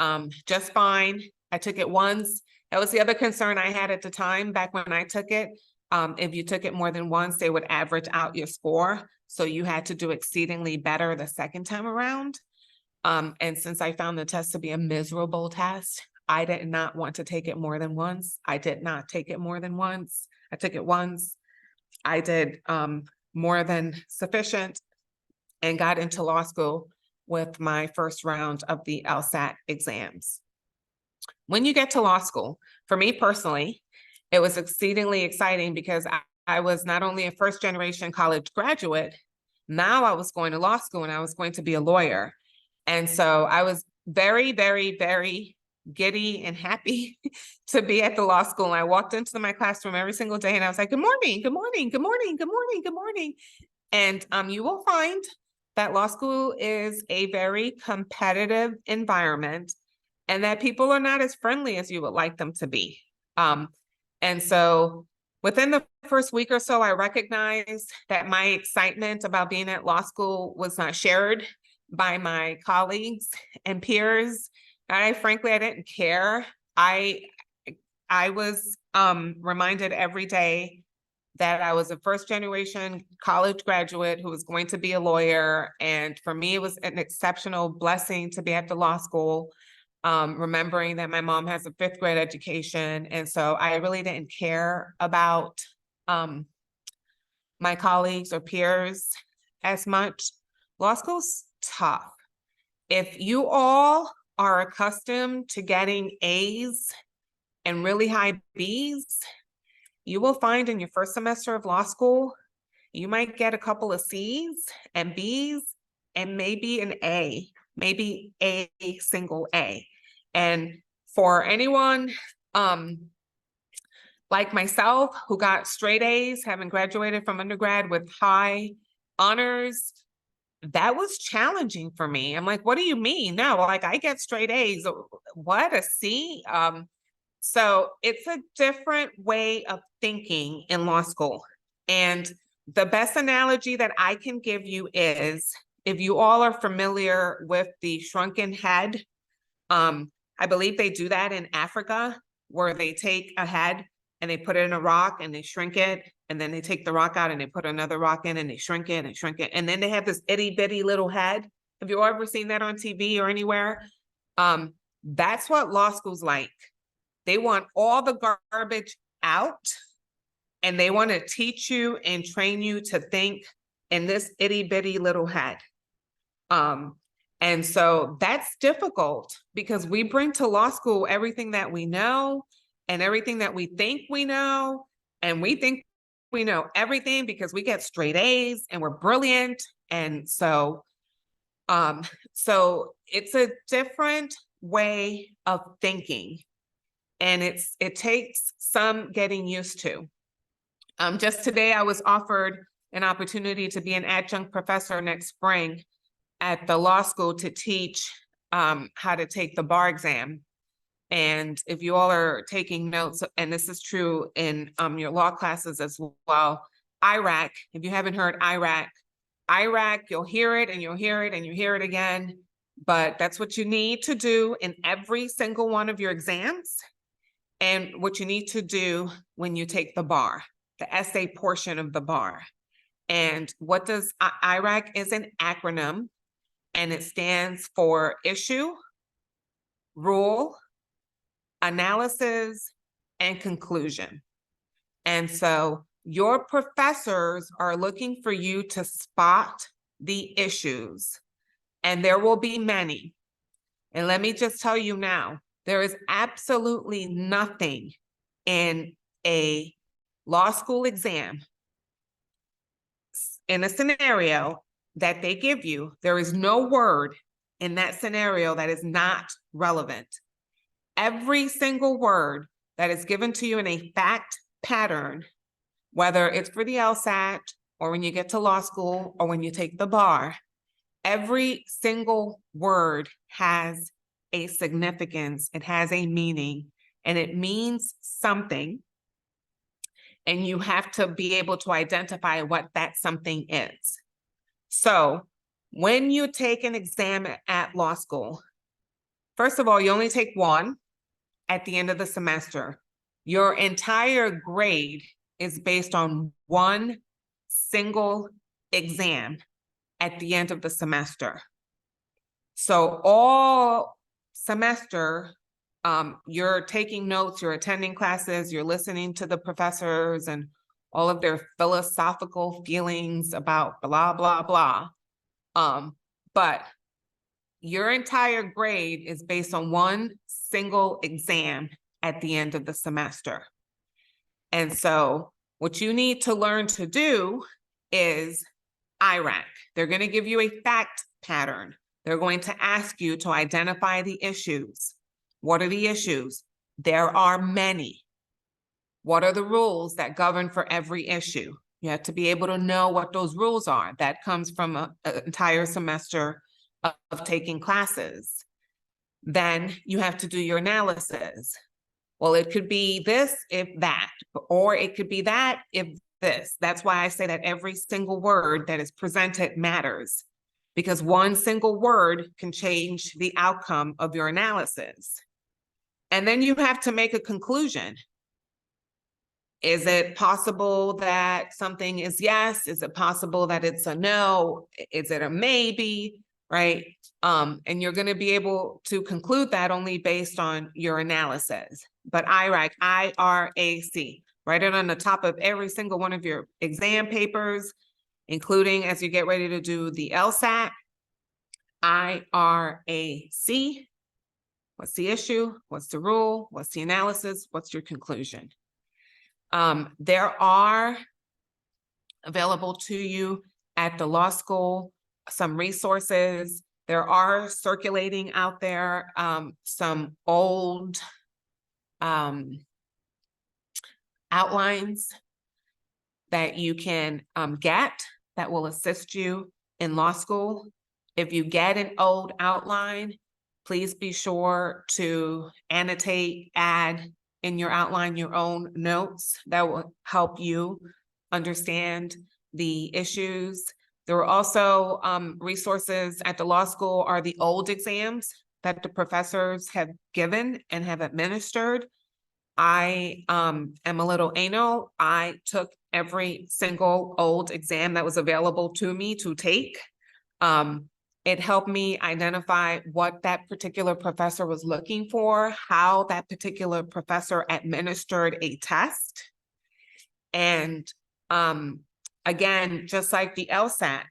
just fine. I took it once. That was the other concern I had at the time back when I took it. If you took it more than once, they would average out your score. So you had to do exceedingly better the second time around. And since I found the test to be a miserable test, I did not want to take it more than once. I did not take it more than once. I took it once. I did more than sufficient and got into law school with my first round of the LSAT exams. When you get to law school, for me personally, it was exceedingly exciting because I was not only a first generation college graduate, now I was going to law school and I was going to be a lawyer. And so I was very, very, very giddy and happy to be at the law school. And I walked into my classroom every single day and I was like, good morning, good morning, good morning, good morning, good morning. And you will find that law school is a very competitive environment and that people are not as friendly as you would like them to be. And so within the first week or so, I recognized that my excitement about being at law school was not shared by my colleagues and peers. Frankly, I didn't care. I was reminded every day that I was a first generation college graduate who was going to be a lawyer. And for me, it was an exceptional blessing to be at the law school, remembering that my mom has a 5th grade education. And so I really didn't care about my colleagues or peers as much. Law school's tough. If you all are accustomed to getting A's and really high B's, you will find in your first semester of law school, you might get a couple of C's and B's and maybe an A, maybe a single A. And for anyone like myself who got straight A's, having graduated from undergrad with high honors, that was challenging for me. I'm like, what do you mean? No, like I get straight A's. What, a C? So it's a different way of thinking in law school. And the best analogy that I can give you is, if you all are familiar with the shrunken head, I believe they do that in Africa, where they take a head and they put it in a rock and they shrink it. And then they take the rock out and they put another rock in and they shrink it and shrink it. And then they have this itty bitty little head. Have you ever seen that on TV or anywhere? That's what law school's like. They want all the garbage out and they want to teach you and train you to think in this itty bitty little head. And so that's difficult because we bring to law school everything that we know and everything that we think we know. And we think we know everything because we get straight A's and we're brilliant. And so it's a different way of thinking. And it takes some getting used to. Just today, I was offered an opportunity to be an adjunct professor next spring at the law school to teach how to take the bar exam. And if you all are taking notes, and this is true in your law classes as well, IRAC, if you haven't heard IRAC, you'll hear it and you'll hear it and you hear it again, but that's what you need to do in every single one of your exams. And what you need to do when you take the bar, the essay portion of the bar. And what does IRAC is an acronym, and it stands for issue, rule, analysis, and conclusion. And so your professors are looking for you to spot the issues, and there will be many. And let me just tell you now, there is absolutely nothing in a law school exam, in a scenario that they give you, there is no word in that scenario that is not relevant. Every single word that is given to you in a fact pattern, whether it's for the LSAT or when you get to law school or when you take the bar, every single word has a significance, it has a meaning, and it means something. And you have to be able to identify what that something is. So when you take an exam at law school, first of all, you only take one at the end of the semester. Your entire grade is based on one single exam at the end of the semester. So all semester, you're taking notes, you're attending classes, you're listening to the professors and all of their philosophical feelings about blah, blah, blah. But your entire grade is based on one single exam at the end of the semester. And so what you need to learn to do is IRAC. They're going to give you a fact pattern. They're going to ask you to identify the issues. What are the issues? There are many. What are the rules that govern for every issue? You have to be able to know what those rules are. That comes from an entire semester of taking classes. Then you have to do your analysis. Well, it could be this if that, or it could be that if this. That's why I say that every single word that is presented matters, because one single word can change the outcome of your analysis. And then you have to make a conclusion. Is it possible that something is yes? Is it possible that it's a no? Is it a maybe? Right? And you're going to be able to conclude that only based on your analysis. But IRAC, IRAC, write it on the top of every single one of your exam papers, including as you get ready to do the LSAT. IRAC. What's the issue? What's the rule? What's the analysis? What's your conclusion? There are available to you at the law school some resources. There are circulating out there some old outlines that you can get that will assist you in law school. If you get an old outline, please be sure to annotate, add in your outline your own notes that will help you understand the issues. There are also resources at the law school are the old exams that the professors have given and have administered. I am a little anal. I took every single old exam that was available to me to take. It helped me identify what that particular professor was looking for, how that particular professor administered a test. And again, just like the LSAT,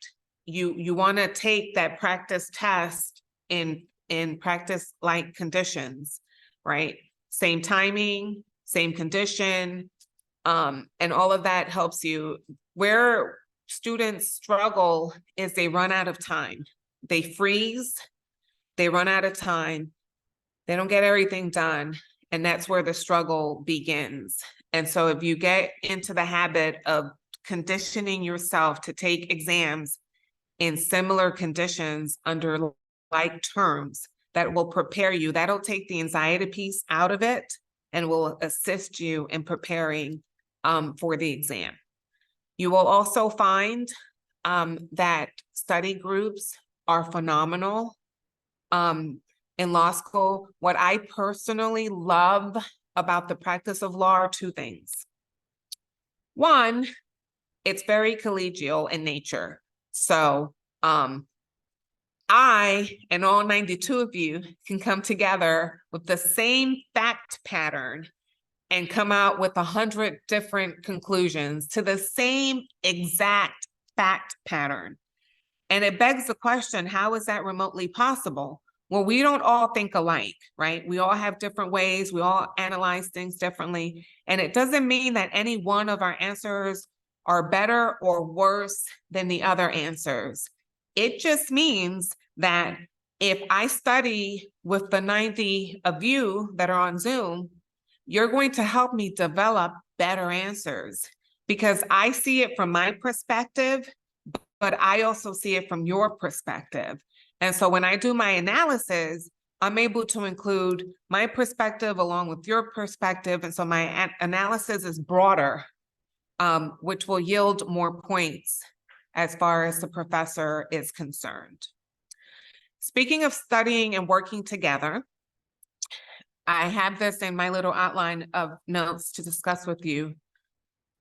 you want to take that practice test in practice-like conditions, right? Same timing, same condition, and all of that helps you. Where students struggle is they run out of time. They freeze, they run out of time, they don't get everything done, and that's where the struggle begins. And so if you get into the habit of conditioning yourself to take exams in similar conditions under like terms, that will prepare you. That'll take the anxiety piece out of it and will assist you in preparing for the exam. You will also find that study groups are phenomenal in law school. What I personally love about the practice of law are two things. One, it's very collegial in nature. So I and all 92 of you can come together with the same fact pattern and come out with 100 different conclusions to the same exact fact pattern. And it begs the question, how is that remotely possible? Well, we don't all think alike, right? We all have different ways. We all analyze things differently. And it doesn't mean that any one of our answers are better or worse than the other answers. It just means that if I study with the 90 of you that are on Zoom, you're going to help me develop better answers because I see it from my perspective, but I also see it from your perspective. And so when I do my analysis, I'm able to include my perspective along with your perspective. And so my analysis is broader, which will yield more points as far as the professor is concerned. Speaking of studying and working together, I have this in my little outline of notes to discuss with you.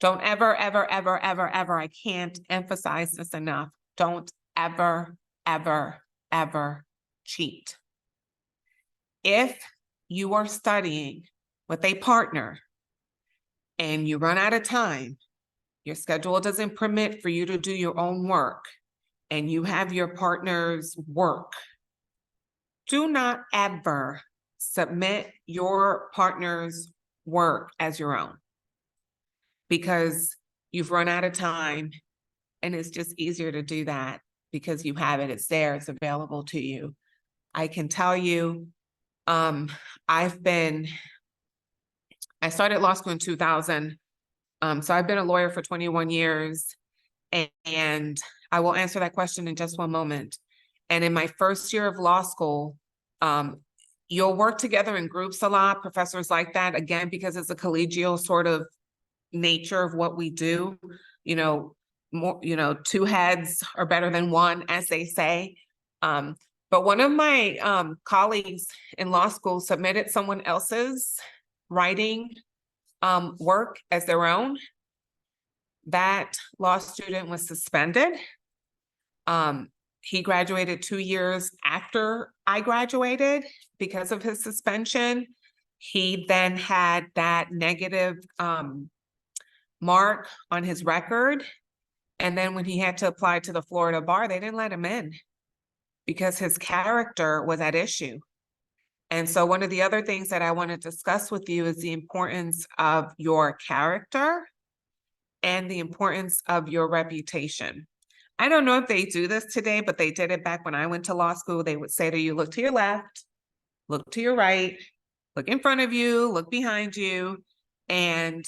Don't ever, ever, ever, ever, ever, I can't emphasize this enough. Don't ever, ever, ever cheat. If you are studying with a partner and you run out of time, your schedule doesn't permit for you to do your own work, and you have your partner's work, do not ever submit your partner's work as your own, because you've run out of time, and it's just easier to do that because you have it, it's there, it's available to you. I can tell you, I started law school in 2000. So I've been a lawyer for 21 years, and I will answer that question in just one moment. And in my first year of law school, you'll work together in groups a lot, professors like that, again, because it's a collegial sort of nature of what we do. Two heads are better than one, as they say. But one of my colleagues in law school submitted someone else's writing work as their own. That law student was suspended. He graduated 2 years after I graduated because of his suspension. He then had that negative mark on his record. And then when he had to apply to the Florida bar, they didn't let him in because his character was at issue. And so one of the other things that I want to discuss with you is the importance of your character and the importance of your reputation. I don't know if they do this today, but they did it back when I went to law school. They would say to you, look to your left, look to your right, look in front of you, look behind you. And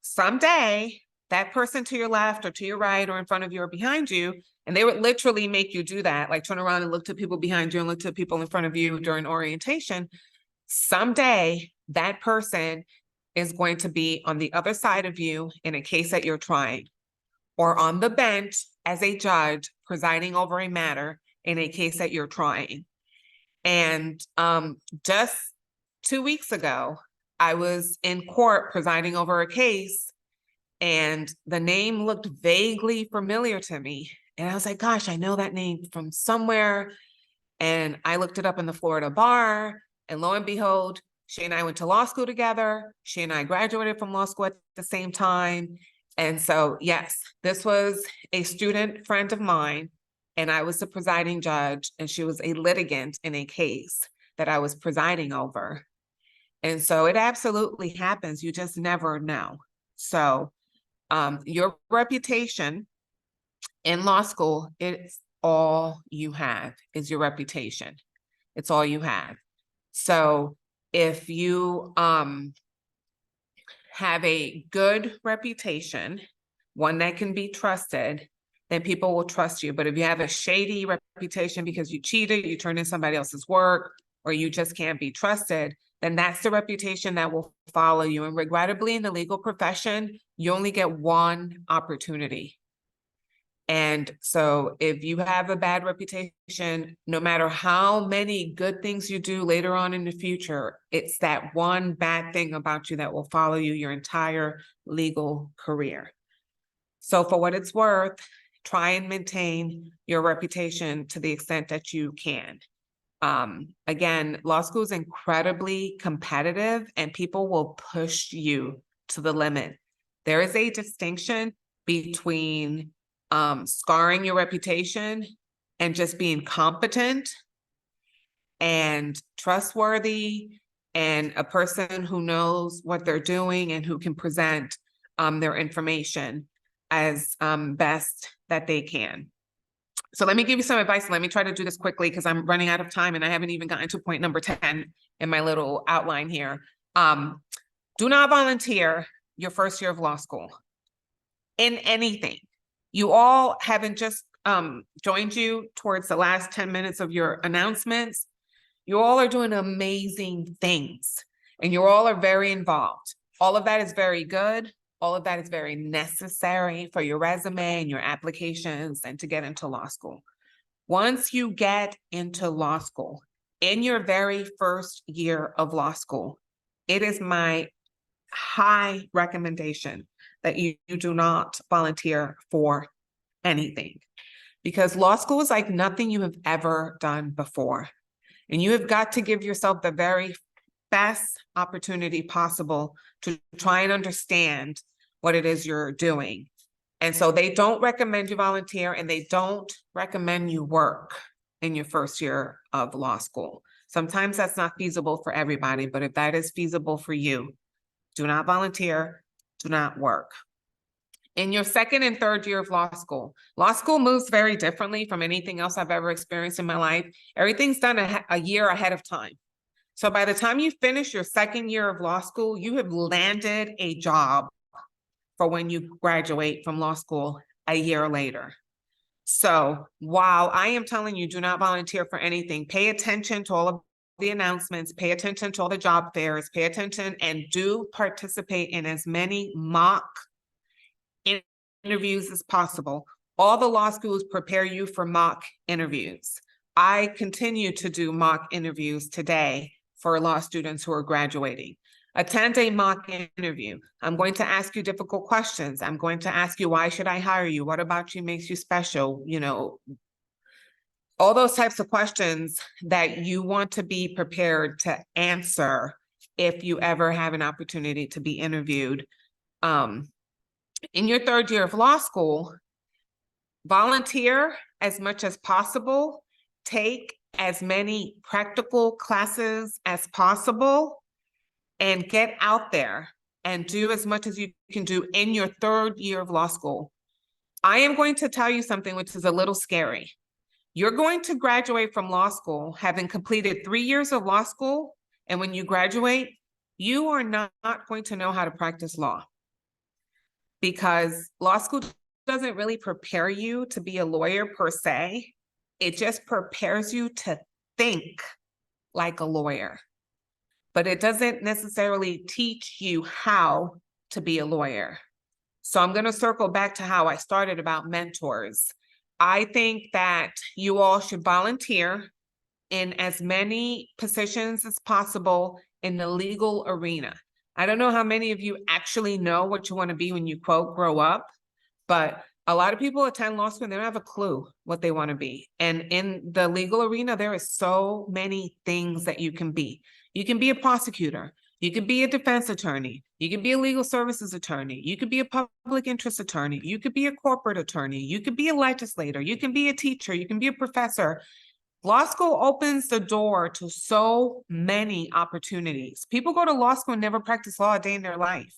someday that person to your left or to your right or in front of you or behind you, and they would literally make you do that, like turn around and look to people behind you and look to people in front of you during orientation. Someday that person is going to be on the other side of you in a case that you're trying, or on the bench as a judge presiding over a matter in a case that you're trying. And just 2 weeks ago, I was in court presiding over a case, and the name looked vaguely familiar to me. And I was like, gosh, I know that name from somewhere. And I looked it up in the Florida bar, and lo and behold, she and I went to law school together. She and I graduated from law school at the same time. And so, yes, this was a student friend of mine, and I was the presiding judge, and she was a litigant in a case that I was presiding over. And so it absolutely happens. You just never know. So your reputation in law school, it's all you have is your reputation. It's all you have. So if you have a good reputation, one that can be trusted, then people will trust you. But if you have a shady reputation because you cheated, you turned in somebody else's work, or you just can't be trusted, then that's the reputation that will follow you. And regrettably, in the legal profession, you only get one opportunity. And so if you have a bad reputation, no matter how many good things you do later on in the future, it's that one bad thing about you that will follow you your entire legal career. So for what it's worth, try and maintain your reputation to the extent that you can. Again, law school is incredibly competitive, and people will push you to the limit. There is a distinction between scarring your reputation and just being competent and trustworthy and a person who knows what they're doing and who can present their information as best that they can. So let me give you some advice. Let me try to do this quickly because I'm running out of time and I haven't even gotten to point number 10 in my little outline here. Do not volunteer your first year of law school in anything. You all haven't just joined you towards the last 10 minutes of your announcements. You all are doing amazing things and you all are very involved. All of that is very good. All of that is very necessary for your resume and your applications and to get into law school. Once you get into law school, in your very first year of law school, it is my high recommendation that you do not volunteer for anything, because law school is like nothing you have ever done before. And you have got to give yourself the very best opportunity possible to try and understand what it is you're doing. And so they don't recommend you volunteer, and they don't recommend you work in your first year of law school. Sometimes that's not feasible for everybody, but if that is feasible for you, do not volunteer, do not work. In your second and third year of law school moves very differently from anything else I've ever experienced in my life. Everything's done a year ahead of time. So by the time you finish your second year of law school, you have landed a job for when you graduate from law school a year later. So while I am telling you, do not volunteer for anything, pay attention to all of the announcements, pay attention to all the job fairs, pay attention, and do participate in as many mock interviews as possible. All the law schools prepare you for mock interviews. I continue to do mock interviews today for law students who are graduating. Attend a mock interview. I'm going to ask you difficult questions. I'm going to ask you, why should I hire you? What about you makes you special? You know, all those types of questions that you want to be prepared to answer if you ever have an opportunity to be interviewed. In your third year of law school, volunteer as much as possible, take as many practical classes as possible, and get out there and do as much as you can do in your third year of law school. I am going to tell you something which is a little scary. You're going to graduate from law school having completed 3 years of law school, and when you graduate, you are not going to know how to practice law, because law school doesn't really prepare you to be a lawyer per se. It just prepares you to think like a lawyer, but it doesn't necessarily teach you how to be a lawyer. So I'm going to circle back to how I started about mentors. I think that you all should volunteer in as many positions as possible in the legal arena. I don't know how many of you actually know what you want to be when you, quote, grow up, but a lot of people attend law school and they don't have a clue what they want to be. And in the legal arena, there is so many things that you can be. You can be a prosecutor. You could be a defense attorney. You could be a legal services attorney. You could be a public interest attorney. You could be a corporate attorney. You could be a legislator. You can be a teacher. You can be a professor. Law school opens the door to so many opportunities. People go to law school and never practice law a day in their life,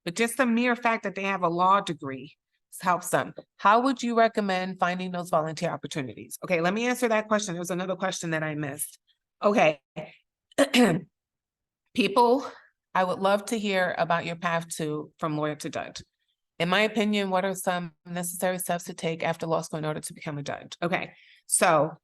but just the mere fact that they have a law degree helps them. How would you recommend finding those volunteer opportunities? Okay, let me answer that question. There was another question that I missed. Okay. People, I would love to hear about your path from lawyer to judge. In my opinion, what are some necessary steps to take after law school in order to become a judge? Okay, so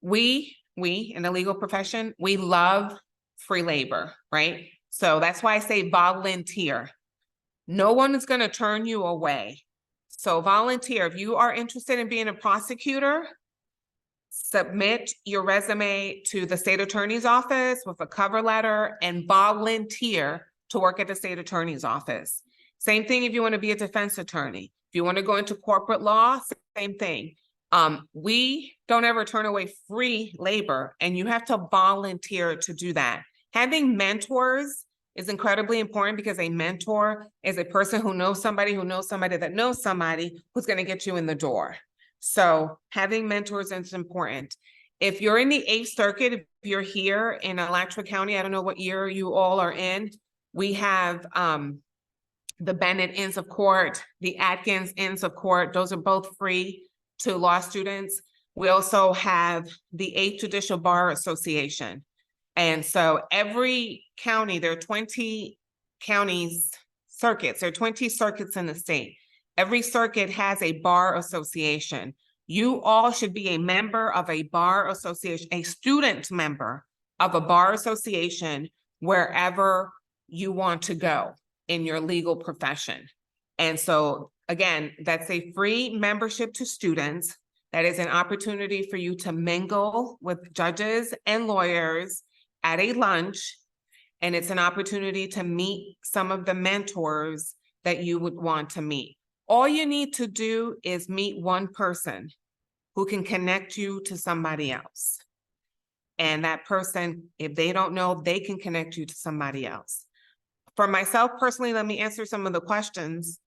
we in the legal profession, we love free labor, right? So that's why I say volunteer. No one is going to turn you away. So volunteer. If you are interested in being a prosecutor, submit your resume to the state attorney's office with a cover letter and volunteer to work at the state attorney's office. Same thing if you want to be a defense attorney. If you want to go into corporate law, same thing. We don't ever turn away free labor, and you have to volunteer to do that. Having mentors is incredibly important, because a mentor is a person who knows somebody that knows somebody who's going to get you in the door. So having mentors is important. If you're in the 8th Circuit, if you're here in Alachua County, I don't know what year you all are in, we have the Bennett Inns of Court, the Atkins Inns of Court. Those are both free to law students. We also have the 8th Judicial Bar Association. And so every county, there are 20 circuits, there are 20 circuits in the state. Every circuit has a bar association. You all should be a member of a bar association, a student member of a bar association wherever you want to go in your legal profession. And so again, that's a free membership to students. That is an opportunity for you to mingle with judges and lawyers at a lunch. And it's an opportunity to meet some of the mentors that you would want to meet. All you need to do is meet one person who can connect you to somebody else. And that person, if they don't know, they can connect you to somebody else. For myself personally, let me answer some of the questions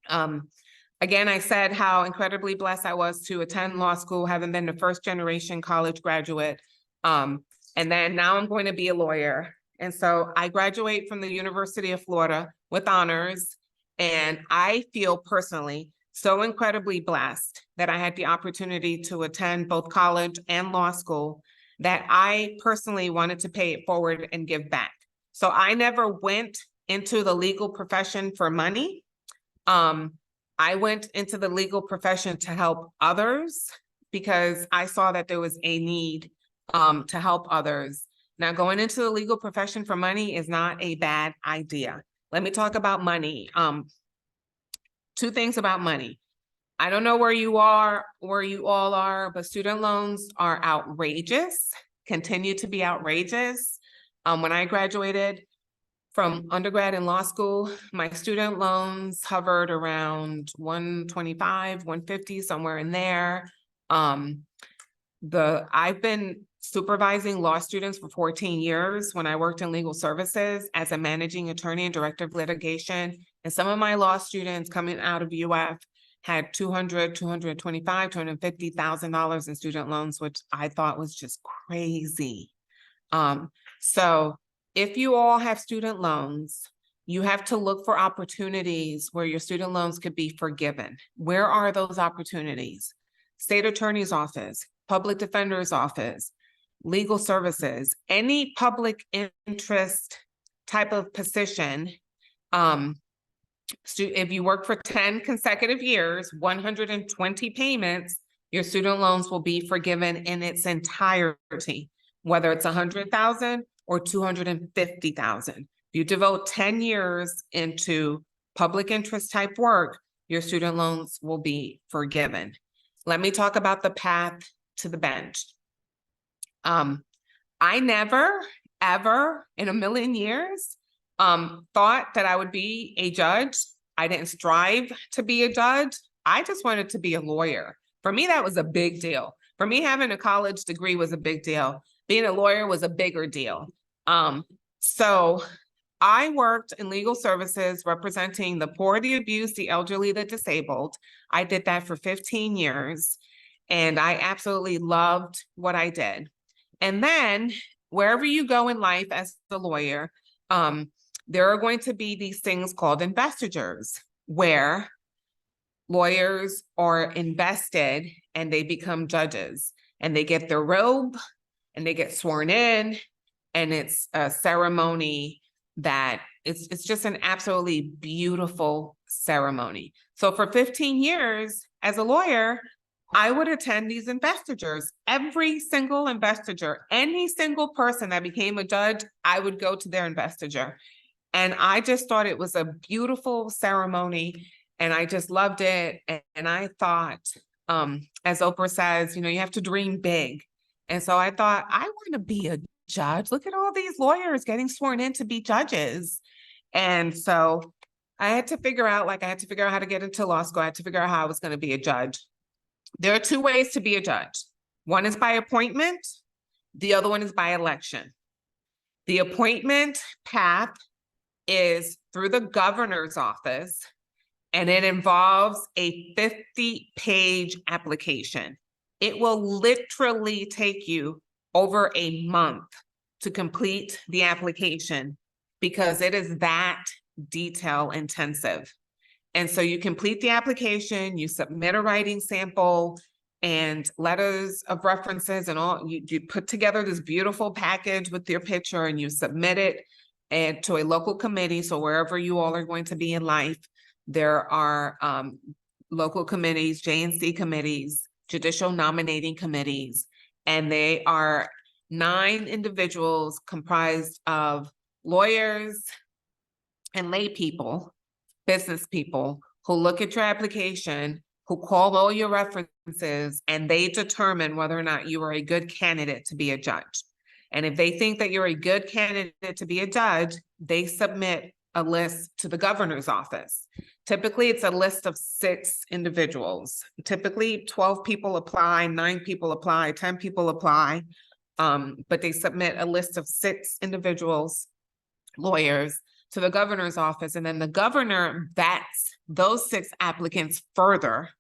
Again, I said how incredibly blessed I was to attend law school, having been a first generation college graduate. And then now I'm going to be a lawyer. And so I graduate from the University of Florida with honors. And I feel personally so incredibly blessed that I had the opportunity to attend both college and law school that I personally wanted to pay it forward and give back. So I never went into the legal profession for money. I went into the legal profession to help others because I saw that there was a need to help others. Now, going into the legal profession for money is not a bad idea. Let me talk about money. Two things about money. I don't know where you all are, but student loans are outrageous, continue to be outrageous. When I graduated from undergrad and law school, my student loans hovered around 125, 150, somewhere in there. I've been supervising law students for 14 years when I worked in legal services as a managing attorney and director of litigation. And some of my law students coming out of UF had $200,000, $225,000, $250,000 in student loans, which I thought was just crazy. So if you all have student loans, you have to look for opportunities where your student loans could be forgiven. Where are those opportunities? State attorney's office, public defender's office, legal services, any public interest type of position. If you work for 10 consecutive years, 120 payments, your student loans will be forgiven in its entirety, whether it's 100,000 or 250,000. If you devote 10 years into public interest type work, your student loans will be forgiven. Let me talk about the path to the bench. I never, ever in a million years thought that I would be a judge. I didn't strive to be a judge. I just wanted to be a lawyer. For me, that was a big deal. For me, having a college degree was a big deal. Being a lawyer was a bigger deal. So I worked in legal services representing the poor, the abused, the elderly, the disabled. I did that for 15 years, and I absolutely loved what I did. And then wherever you go in life as a lawyer, there are going to be these things called investitures, where lawyers are invested and they become judges, and they get their robe and they get sworn in, and it's a ceremony that it's just an absolutely beautiful ceremony. So for 15 years as a lawyer, I would attend these investitures. Every single investiture, any single person that became a judge, I would go to their investiture. And I just thought it was a beautiful ceremony, and I just loved it. And I thought, as Oprah says, you have to dream big. And so I thought, I want to be a judge. Look at all these lawyers getting sworn in to be judges. And so I had to figure out how to get into law school. I had to figure out how I was going to be a judge. There are two ways to be a judge. One is by appointment. The other one is by election. The appointment path is through the governor's office, and it involves a 50-page application. It will literally take you over a month to complete the application because it is that detail intensive. And so you complete the application, you submit a writing sample and letters of references and all. You put together this beautiful package with your picture, and you submit it to a local committee. So wherever you all are going to be in life, there are local committees, J&C committees, judicial nominating committees, and they are 9 individuals comprised of lawyers and lay people, business people, who look at your application, who call all your references, and they determine whether or not you are a good candidate to be a judge. And if they think that you're a good candidate to be a judge, they submit a list to the governor's office. Typically, it's a list of 6 individuals. Typically, 12 people apply, 9 people apply, 10 people apply, but they submit a list of 6 individuals, lawyers, to the governor's office, and then the governor vets those 6 applicants further,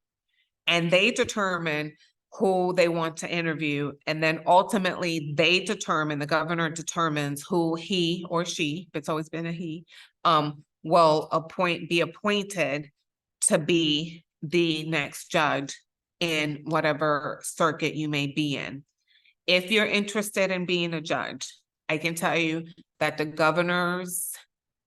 and they determine who they want to interview. And then ultimately the governor determines who he or she, if it's always been a he, will be appointed to be the next judge in whatever circuit you may be in. If you're interested in being a judge, I can tell you that the governors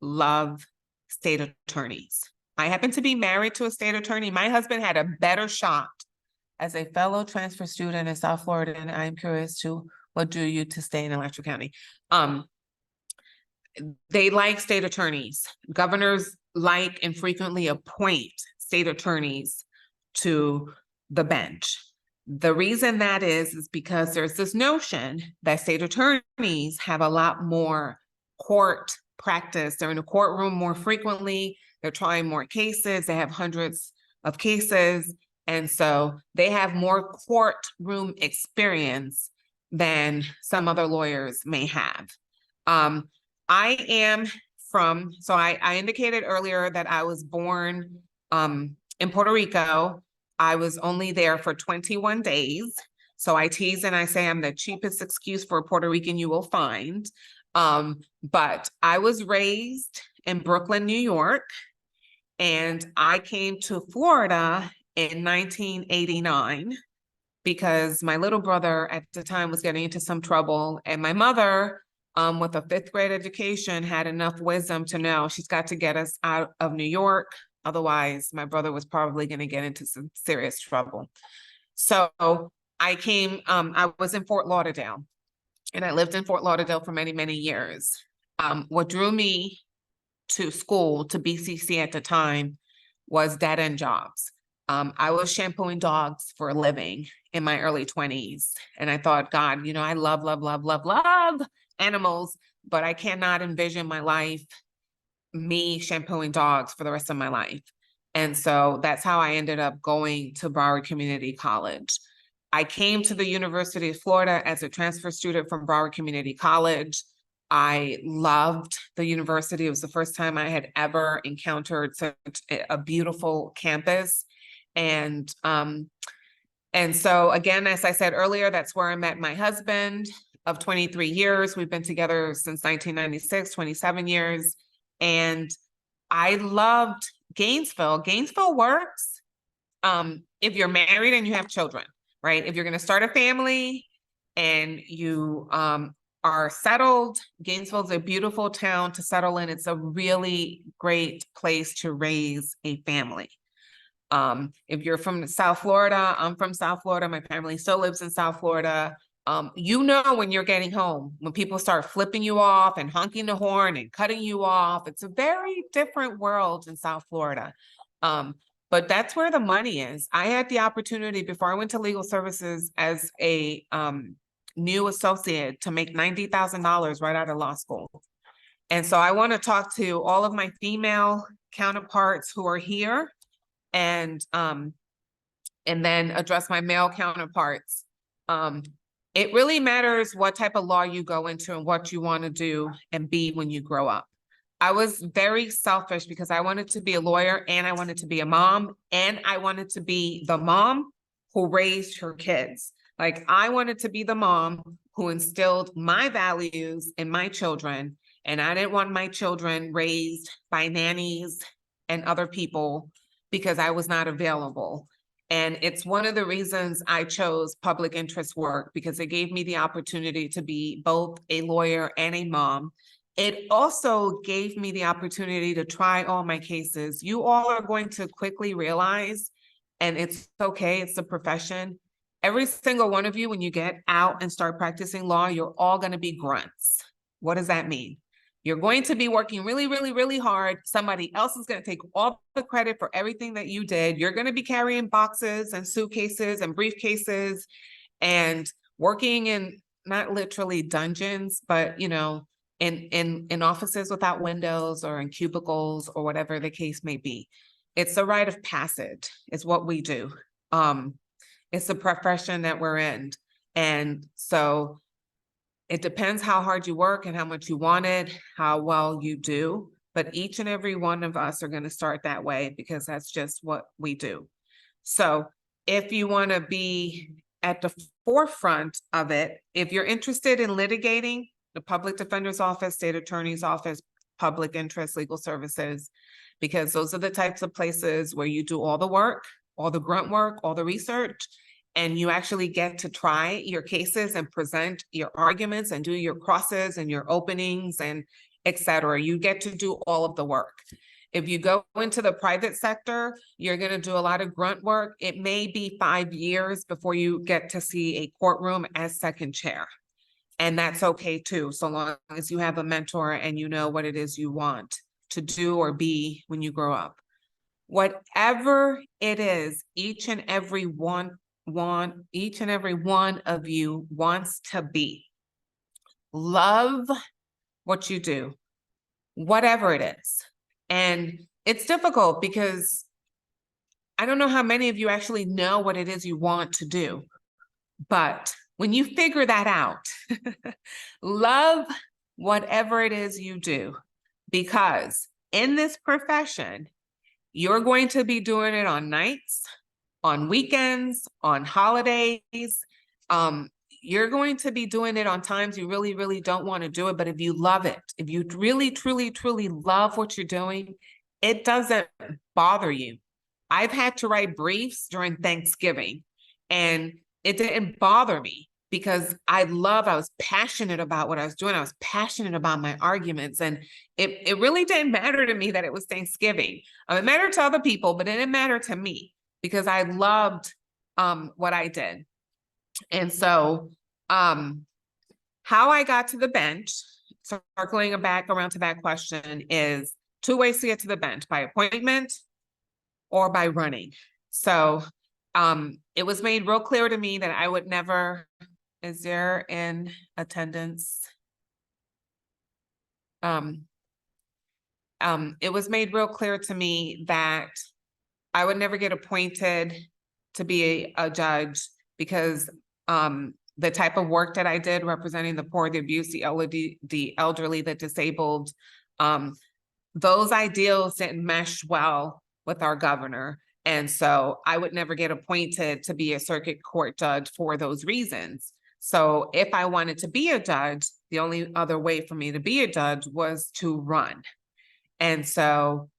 love state attorneys. I happen to be married to a state attorney. My husband had a better shot as a fellow transfer student in South Florida, and I'm curious to what drew you to stay in Alachua County. They like state attorneys. Governors like and frequently appoint state attorneys to the bench. The reason that is because there's this notion that state attorneys have a lot more court practice. They're in a courtroom more frequently. They're trying more cases. They have hundreds of cases. And so they have more courtroom experience than some other lawyers may have. I indicated earlier that I was born in Puerto Rico. I was only there for 21 days. So I tease and I say I'm the cheapest excuse for a Puerto Rican you will find. But I was raised in Brooklyn, New York, and I came to Florida in 1989 because my little brother at the time was getting into some trouble, and my mother, with a 5th grade education, had enough wisdom to know she's got to get us out of New York. Otherwise, my brother was probably going to get into some serious trouble. So I came, I was in Fort Lauderdale, and I lived in Fort Lauderdale for many, many years. What drew me to school, to BCC at the time, was dead-end jobs. I was shampooing dogs for a living in my early 20s. And I thought, God, you know, I love animals, but I cannot envision my life, me shampooing dogs for the rest of my life. And so that's how I ended up going to Broward Community College. I came to the University of Florida as a transfer student from Broward Community College. I loved the university. It was the first time I had ever encountered such a beautiful campus. And so again, as I said earlier, that's where I met my husband of 23 years. We've been together since 1996, 27 years. And I loved Gainesville. Gainesville works if you're married and you have children, right? If you're going to start a family and you are settled, Gainesville is a beautiful town to settle in. It's a really great place to raise a family. If you're from South Florida, I'm from South Florida. My family still lives in South Florida. You know when you're getting home, when people start flipping you off and honking the horn and cutting you off. It's a very different world in South Florida. But that's where the money is. I had the opportunity before I went to legal services as a new associate to make $90,000 right out of law school. And so I want to talk to all of my female counterparts who are here, and then address my male counterparts. It really matters what type of law you go into and what you want to do and be when you grow up. I was very selfish because I wanted to be a lawyer, and I wanted to be a mom, and I wanted to be the mom who raised her kids. Like, I wanted to be the mom who instilled my values in my children, and I didn't want my children raised by nannies and other people because I was not available. And it's one of the reasons I chose public interest work, because it gave me the opportunity to be both a lawyer and a mom. It also gave me the opportunity to try all my cases. You all are going to quickly realize, and it's okay, it's a profession. Every single one of you, when you get out and start practicing law, you're all going to be grunts. What does that mean? You're going to be working really, really, really hard. Somebody else is going to take all the credit for everything that you did. You're going to be carrying boxes and suitcases and briefcases and working in, not literally dungeons, but, you know, in offices without windows or in cubicles or whatever the case may be. It's a rite of passage. It's what we do. It's the profession that we're in. And so it depends how hard you work and how much you want it, how well you do. but each and every one of us are going to start that way because that's just what we do. So if you want to be at the forefront of it, if you're interested in litigating, the public defender's office, state attorney's office, public interest, legal services, because those are the types of places where you do all the work, all the grunt work, all the research, and you actually get to try your cases and present your arguments and do your crosses and your openings and et cetera. You get to do all of the work. If you go into the private sector, you're going to do a lot of grunt work. It may be 5 years before you get to see a courtroom as second chair. And that's okay too, so long as you have a mentor and you know what it is you want to do or be when you grow up. Whatever it is, each and every one of you wants to be. Love what you do, whatever it is. And it's difficult because I don't know how many of you actually know what it is you want to do, but when you figure that out, love whatever it is you do, because in this profession, you're going to be doing it on nights, on weekends, on holidays. You're going to be doing it on times you really, really don't want to do it. But if you love it, if you really, truly, truly love what you're doing, it doesn't bother you. I've had to write briefs during Thanksgiving, and it didn't bother me because I was passionate about what I was doing. I was passionate about my arguments, and it really didn't matter to me that it was Thanksgiving. It mattered to other people, but it didn't matter to me because I loved what I did. And so how I got to the bench, circling back around to that question, is 2 ways to get to the bench: by appointment or by running. So it was made real clear to me that I would never, is there in attendance? It was made real clear to me that I would never get appointed to be a judge because the type of work that I did representing the poor, the abused, the elderly, the disabled, those ideals didn't mesh well with our governor. And so I would never get appointed to be a circuit court judge for those reasons. So if I wanted to be a judge, the only other way for me to be a judge was to run. And so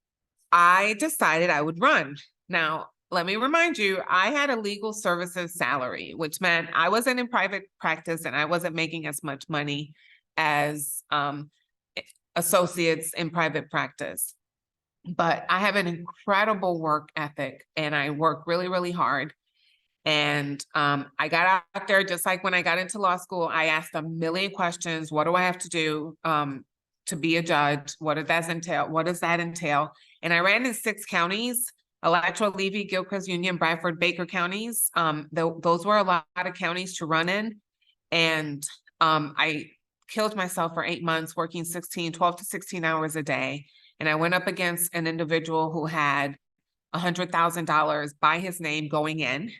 I decided I would run. Now, let me remind you, I had a legal services salary, which meant I wasn't in private practice and I wasn't making as much money as associates in private practice. But I have an incredible work ethic and I work really, really hard. And I got out there just like when I got into law school. I asked a million questions. What do I have to do to be a judge? What does that entail? What does that entail? And I ran in 6 counties: Alachua, Levy, Gilchrist, Union, Bradford, Baker counties. Those were a lot of counties to run in. And I killed myself for 8 months working 12 to 16 hours a day. And I went up against an individual who had $100,000 by his name going in.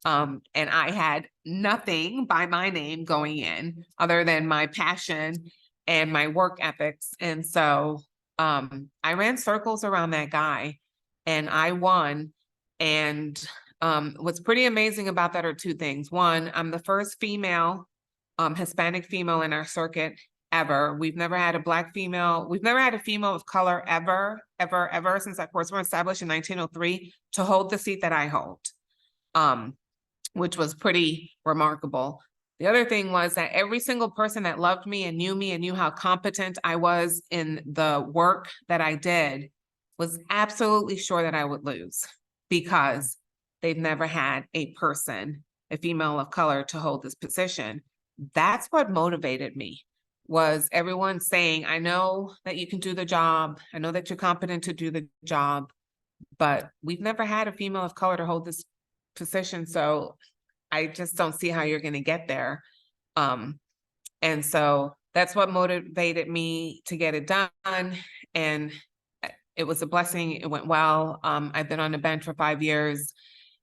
And I had nothing by my name going in other than my passion and my work ethics. And so I ran circles around that guy and I won. And what's pretty amazing about that are 2 things. One, I'm the first female, Hispanic female in our circuit ever. We've never had a Black female. We've never had a female of color ever since our courts were established in 1903 to hold the seat that I hold, which was pretty remarkable. The other thing was that every single person that loved me and knew how competent I was in the work that I did was absolutely sure that I would lose because they've never had a person, a female of color, to hold this position. That's what motivated me, was everyone saying, I know that you can do the job. I know that you're competent to do the job, but we've never had a female of color to hold this position. So I just don't see how you're going to get there. And so that's what motivated me to get it done. And it was a blessing. It went well. I've been on the bench for 5 years.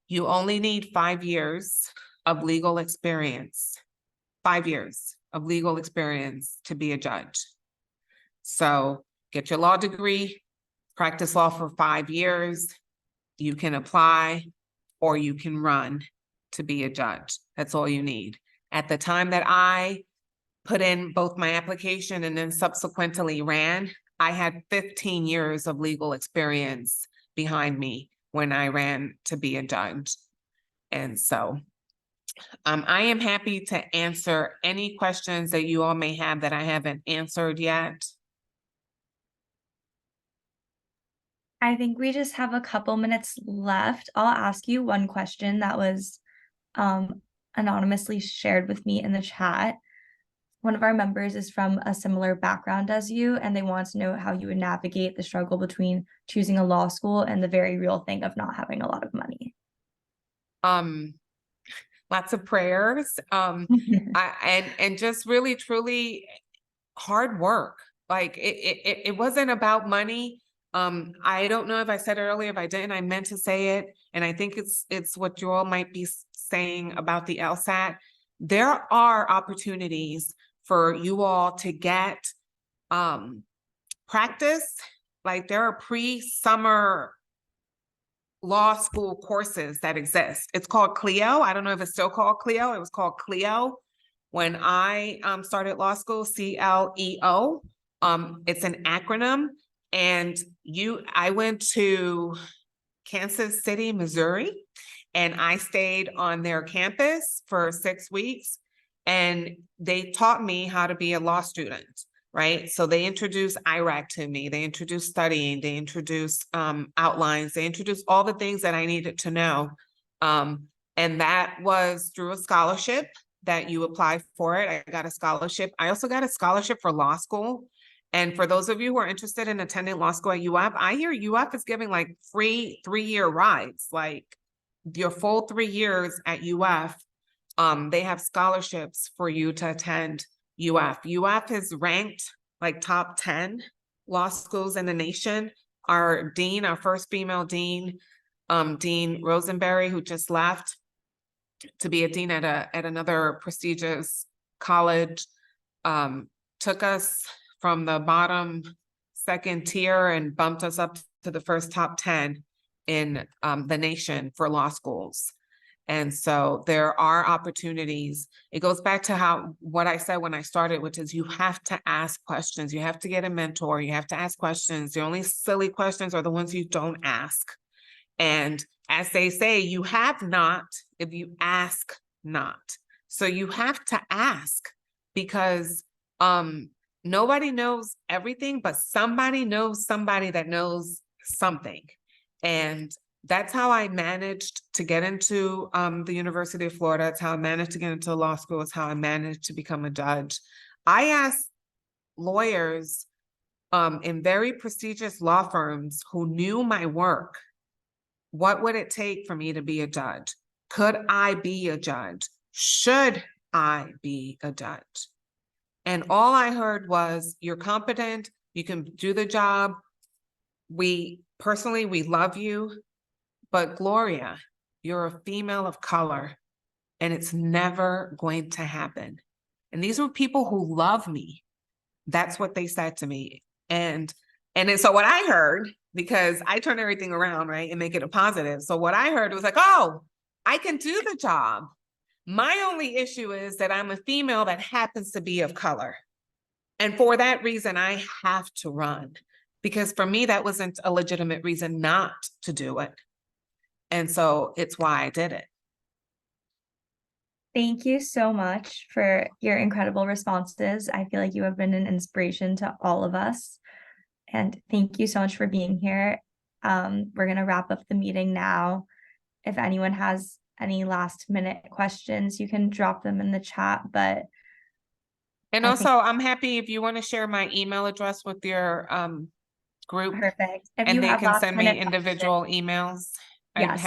You only need 5 years of legal experience, 5 years of legal experience to be a judge. So get your law degree, practice law for 5 years. You can apply or you can run to be a judge. That's all you need. At the time that I put in both my application and then subsequently ran, I had 15 years of legal experience behind me when I ran to be a judge. And so I am happy to answer any questions that you all may have that I haven't answered yet. I think we just have a couple minutes left. I'll ask you one question that was anonymously shared with me in the chat. One of our members is from a similar background as you, and they want to know how you would navigate the struggle between choosing a law school and the very real thing of not having a lot of money. Lots of prayers, and just really, truly hard work. Like it wasn't about money. I don't know if I said it earlier. If I didn't, I meant to say it. And I think it's what you all might be saying about the LSAT. There are opportunities for you all to get practice. Like there are pre-summer law school courses that exist. It's called CLEO. I don't know if it's still called CLEO. It was called CLEO when I started law school, CLEO. It's an acronym. And I went to Kansas City, Missouri, and I stayed on their campus for 6 weeks, and they taught me how to be a law student, right? So they introduced IRAC to me. They introduced studying. They introduced outlines. They introduced all the things that I needed to know. And that was through a scholarship that you apply for it. I got a scholarship. I also got a scholarship for law school. And for those of you who are interested in attending law school at UF, I hear UF is giving like free 3-year rides, like your full 3 years at UF. They have scholarships for you to attend UF. UF is ranked like top 10 law schools in the nation. Our dean, our first female dean, Dean Rosenberry, who just left to be a dean at another prestigious college, took us from the bottom 2nd tier and bumped us up to the first top 10 in the nation for law schools. And so there are opportunities. It goes back to what I said when I started, which is you have to ask questions. You have to get a mentor. You have to ask questions. The only silly questions are the ones you don't ask. And as they say, you have not if you ask not. So you have to ask because nobody knows everything, but somebody knows somebody that knows something. And that's how I managed to get into the University of Florida. It's how I managed to get into law school. It's how I managed to become a judge. I asked lawyers in very prestigious law firms who knew my work, what would it take for me to be a judge? Could I be a judge? Should I be a judge? And all I heard was, you're competent, you can do the job. We love you, but Gloria, you're a female of color and it's never going to happen. And these were people who love me. That's what they said to me. And so what I heard, because I turn everything around, right, and make it a positive. So what I heard was like, oh, I can do the job. My only issue is that I'm a female that happens to be of color. And for that reason, I have to run. Because for me, that wasn't a legitimate reason not to do it. And so it's why I did it. Thank you so much for your incredible responses. I feel like you have been an inspiration to all of us. And thank you so much for being here. We're going to wrap up the meeting now. If anyone has any last minute questions, you can drop them in the chat. And also, I'm happy if you want to share my email address with your group. Perfect. And they can send me individual emails. Yes.